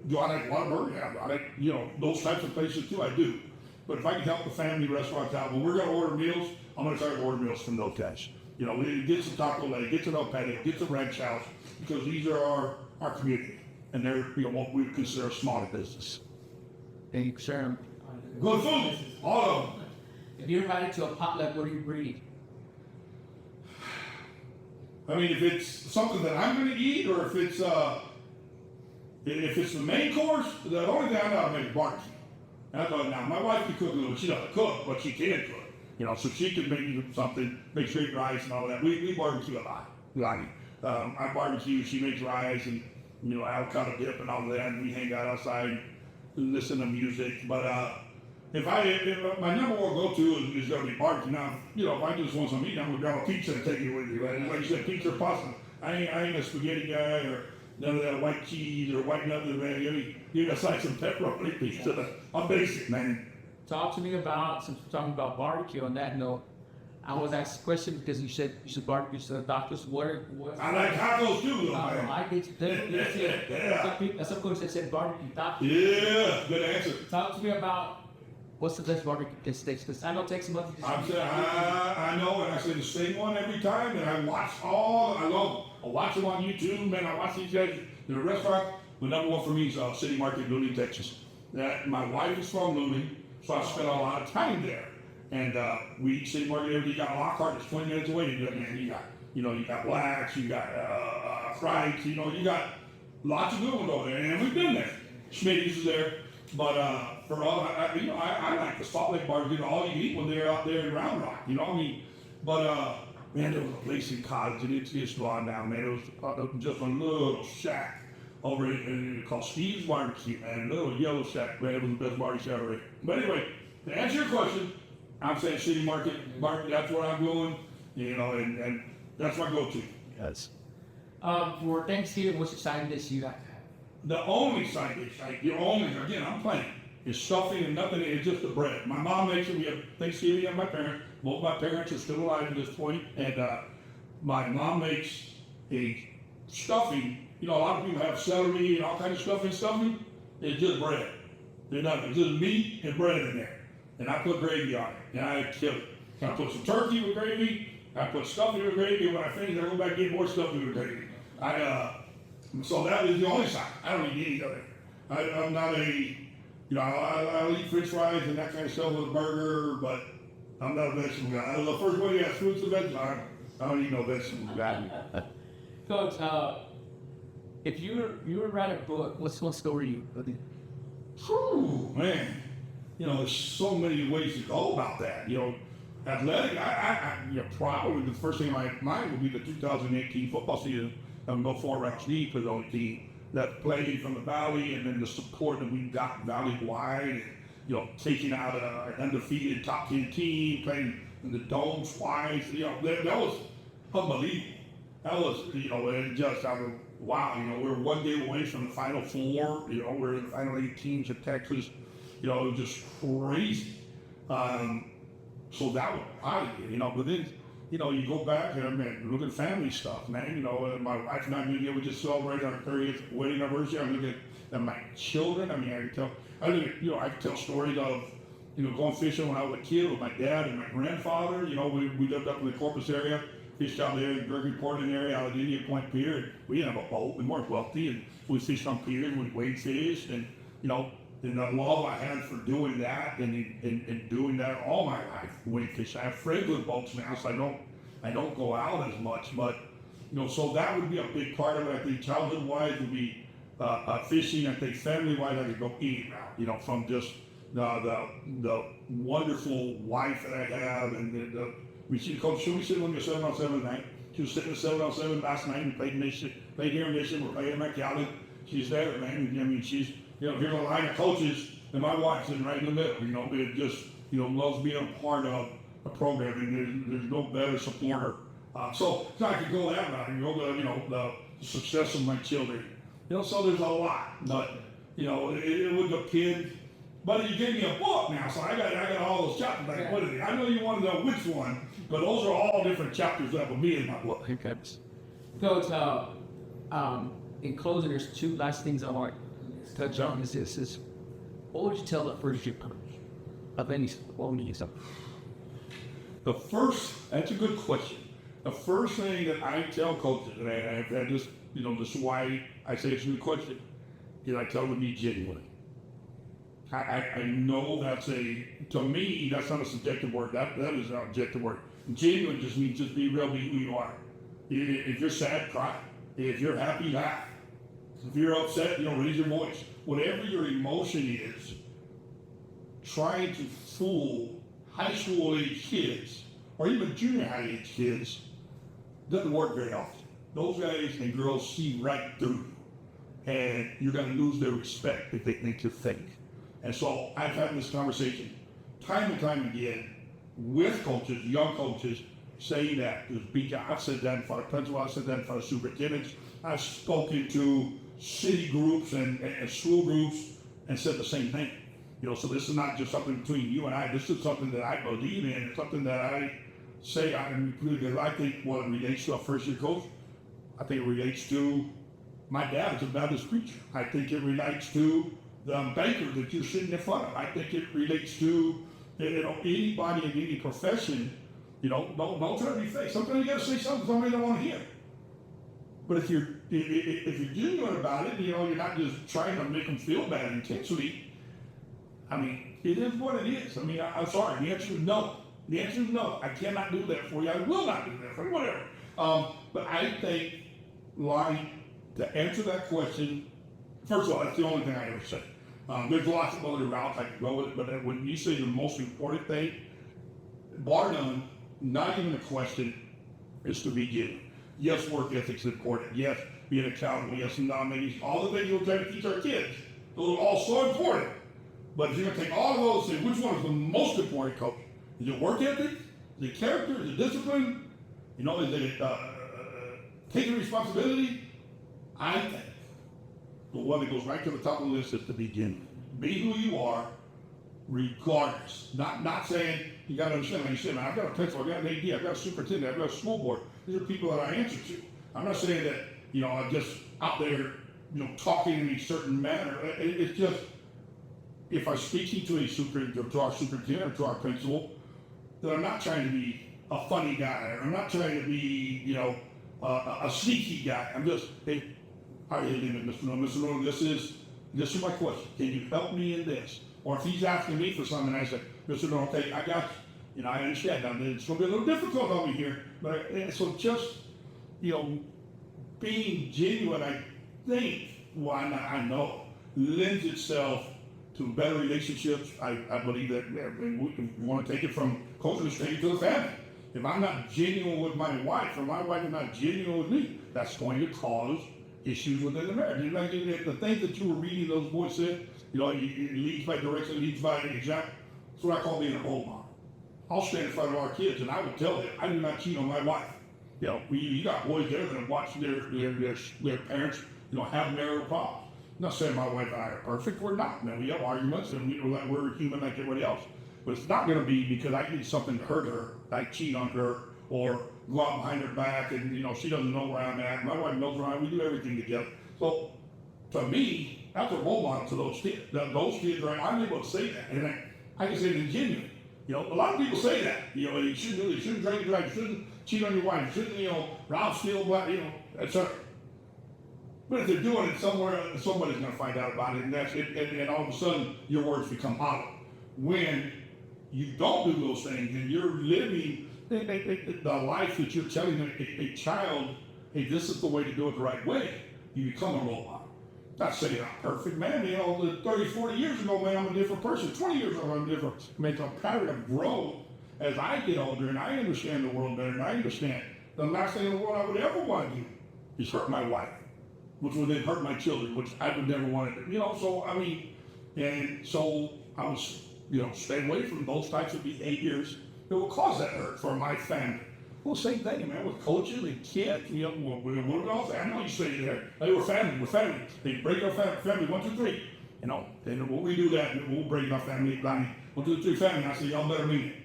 Do I like Whataburger? Yeah, I like those types of places too. I do. But if I can help the family restaurants out, when we're going to order meals, I'm going to try to order meals from those guys. We get some Taco Lane, get some El Patio, get some Ranch House, because these are our community, and they're what we consider a smaller business. Thank you, sir. Good food, all of them. If you're invited to a potluck, what do you bring? I mean, if it's something that I'm going to eat, or if it's the main course, the only thing I know how to make is barbecue. And I thought, now my wife can cook a little. She doesn't cook, but she can cook. So she can make something, make straight rice and all that. We barbecue a lot. I barbecue. She makes rice and avocado dip and all that. And we hang out outside, and listen to music. But if my number one go-to is going to be barbecue. Now, if I just want some meat, I'm going to grab a pizza and take it with me. Right? Like you said, pizza or pasta. I ain't a spaghetti guy or none of that white cheese or white nothing, man. You got like some pepperoni pizza. I'm basic, man. Talk to me about, since we're talking about barbecue on that note, I was asked a question because you said you should barbecue, so doctors, what? I like tacos too, though, man. I get you. Some coach that said barbecue tacos. Yeah, good answer. Talk to me about what's the best barbecue steaks, because I know Texas month. I know, and I say the same one every time, and I watch them on YouTube, man. I watch these guys in the restaurant. The number one for me is City Market, Luling, Texas. My wife is from Luling, so I spent a lot of time there. And we City Market, you got Lockhart that's 20 minutes away. And you got Blacks, you got Frights, you got lots of good ones over there. And we've been there. Schmitty's is there. But for all, I like the Salt Lake bars, all you eat when they're out there in Round Rock, But man, there was a place in college, and it's gone down, man. It was just a little shack over in called Steve's Barbecue, man. A little yellow shack, man. It was the best barbecue ever. But anyway, to answer your question, I'm saying City Market, that's where I'm going, and that's my go-to. Yes. For Thanksgiving, what's your side dish you got? The only side dish, again, I'm playing, is stuffing and nothing, it's just the bread. My mom makes it, we have Thanksgiving at my parents. Both my parents are still alive at this point, and my mom makes a stuffing. A lot of people have celery and all kinds of stuffing. It's just bread. There's nothing. It's just meat and bread in there. And I put gravy on it, and I kill it. I put some turkey with gravy. I put stuffing with gravy. When I finish, I go back and get more stuffing with gravy. So that is the only side. I don't eat any of it. I'm not I'll eat French fries and that kind of stuff with a burger, but I'm not a vegetable guy. The first one you have fruits and vegetables. I don't eat no vegetables. Coach, if you were to write a book, what's one story you put in? Whew, man. There's so many ways to go about that. Athletic, probably the first thing in my mind would be the 2018 football season. I'm go 4 ranks deep for the only team that played from the Valley, and then the support that we got Valley-wide, and, taking out an undefeated top 10 team, playing in the Dome twice. That was unbelievable. That was, wow, we're one game away from the Final Four. We're in the Final 8 teams in Texas. It was just crazy. So that was out of it, but then, you go back and look at family stuff, man. My wife and I, we just celebrated our 30th wedding anniversary. I look at my children. I can tell stories of, going fishing when I was a kid with my dad and my grandfather. We lived up in the Corpus area, fished out there in the Gregory Portland area, out at Indian Point Pier. And we didn't have a boat. We weren't wealthy, and we fished on piers and we wade fished, and and the love I had for doing that and doing that all my life, wade fishing. I have friends with boats now, so I don't go out as much, but so that would be a big part of it. I think childhood-wise would be fishing. I think family-wise I could go eating out, from just the wonderful wife that I have, and we see Coach. Should we sit on the 7-on-7 tonight? She was sitting at 7-on-7 last night and played here in Mission. We're playing at McAllen. She's there, man. She's here's a line of coaches, and my wife's sitting right in the middle. It just loves being a part of a program, and there's no better supporter. So I could go that route and go the success of my children. So there's a lot, but it would depend. But you gave me a book now, so I got all those chapters. Like, what is it? I know you want to know which one, but those are all different chapters that will be in my book. Okay. Coach, in closing, there's 2 last things I want to touch on. Is what would you tell the first year coach of any sport? That's a good question. The first thing that I tell coaches, and I've had this, this is why I say it's a good question, is I tell them to be genuine. I know to me, that's not a subjective word. That is an objective word. Genuine just means just be real, be who you are. If you're sad, cry. If you're happy, laugh. If you're upset, raise your voice. Whatever your emotion is, trying to fool high school age kids, or even junior high age kids, doesn't work very often. Those guys and girls see right through you, and you're going to lose their respect if they think you think. And so I've had this conversation time and time again with coaches, young coaches, saying that. I've said that in front of principals, I've said that in front of superintendents. I've spoken to city groups and school groups and said the same thing. So this is not just something between you and I. This is something that I believe in. It's something that I say because I think what it relates to a first-year coach, I think it relates to my dad as a Baptist preacher. I think it relates to the banker that you're sitting in front of. I think it relates to anybody in any profession. Don't try to be fake. Sometimes you got to say something somebody don't want to hear. But if you're genuine about it, you're not just trying to make them feel bad intentionally. It is what it is. I'm sorry. The answer is no. The answer is no. I cannot do that for you. I will not do that for you, whatever. But I think, to answer that question, first of all, that's the only thing I ever say. There's lots of other routes I can go with it, but when you say the most important thing, bar none, not even a question, is to be given. Yes, work ethics is important. Yes, being accountable. Yes, maybe all the things we're trying to teach our kids. Those are all so important. But if you're going to take all of those things, which one is the most important, Coach? Is it work ethic? Is it character? Is it discipline? Is it taking responsibility? I think the one that goes right to the top of the list is to begin. Be who you are, regardless. Not saying, you got to understand, like you said, man, I've got a principal, I've got an AD, I've got a superintendent, I've got a school board. These are people that I answer to. I'm not saying that, I'm just out there, talking in a certain manner. It's just, if I'm speaking to our superintendent or to our principal, that I'm not trying to be a funny guy, or I'm not trying to be, a sneaky guy. I'm just, hey, how are you doing, Mr. Miller? Mr. Miller, this is my question. Can you help me in this? Or if he's asking me for something, I say, Mr. Miller, okay, I got you. I understand. Now, it's going to be a little difficult on me here, but so just, being genuine, I think, I know, lends itself to better relationships. I believe that we want to take it from culture to state to the family. If I'm not genuine with my wife, or my wife is not genuine with me, that's going to cause issues within the marriage. Like the things that you were reading, those boys said, it leads by direction, leads by example. That's what I call being a role model. I'll stand in front of our kids and I would tell them, I do not cheat on my wife. You got boys there that have watched their parents, have marital problems. I'm not saying my wife and I are perfect. We're not. Man, we have arguments and we're human like everybody else. But it's not going to be because I did something to hurt her, I cheat on her, or go out behind her back and, she doesn't know where I'm at. My wife knows where I am. We do everything together. So, to me, that's a role model to those kids. Those kids, right, I'm able to say that. And I can say it genuine. A lot of people say that. You shouldn't drink and drive. You shouldn't cheat on your wife. You shouldn't, rob, steal, etc. But if they're doing it somewhere, somebody's going to find out about it. And that's it. And all of a sudden, your words become hollow. When you don't do those things and you're living the life that you're telling a child, hey, this is the way to do it the right way, you become a role model. Not saying I'm perfect, man. 30, 40 years ago, man, I'm a different person. 20 years ago, I'm different. It's a pattern of growth as I get older and I understand the world better and I understand the last thing in the world I would ever want to do is hurt my wife, which would then hurt my children, which I would never want to do. So I was, stay away from those types of behaviors that will cause that hurt for my family. Well, same thing, man, with coaches and kids, what did I say? I know you say there. They were family, we're family. They break our family, 1, 2, 3. Then when we do that, we'll break our family line. 1, 2, 3, family. I say, y'all better mean it.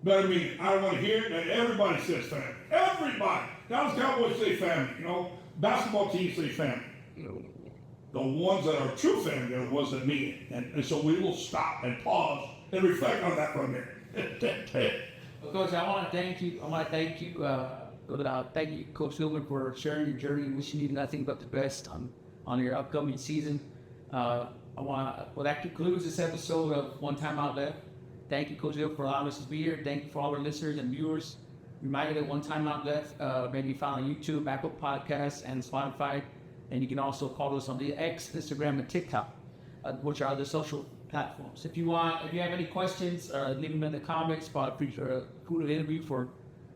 Better mean it. I don't want to hear it. That everybody says family. Everybody. Dallas Cowboys say family, Basketball teams say family. The ones that are true family are the ones that mean it. And so we will stop and pause and reflect on that for a minute. Well, Coach, I want to thank you. Thank you, Coach Gilpin, for sharing your journey and wishing you nothing but the best on your upcoming season. That concludes this episode of One Time Out Left. Thank you, Coach Gilpin, for allowing us to be here. Thank you for all our listeners and viewers. Reminder that One Time Out Left may be found on YouTube, Apple Podcasts, and Spotify. And you can also follow us on the X, Instagram, and TikTok, which are the social platforms. If you have any questions, leave them in the comments about who to interview for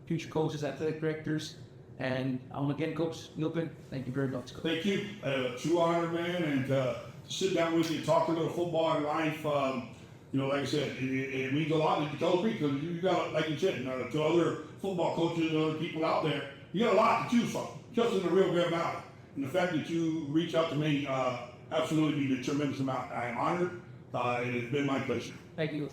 future coaches, athletic directors. And again, Coach Gilpin, thank you very much. Thank you. True honor, man, and to sit down with you and talk a little football and life. Like I said, it means a lot that you told me because you got, like you said, to other football coaches and other people out there, you got a lot to choose from, just in the Rio Grande Valley. And the fact that you reach out to me absolutely means a tremendous amount. I am honored. It has been my pleasure. Thank you.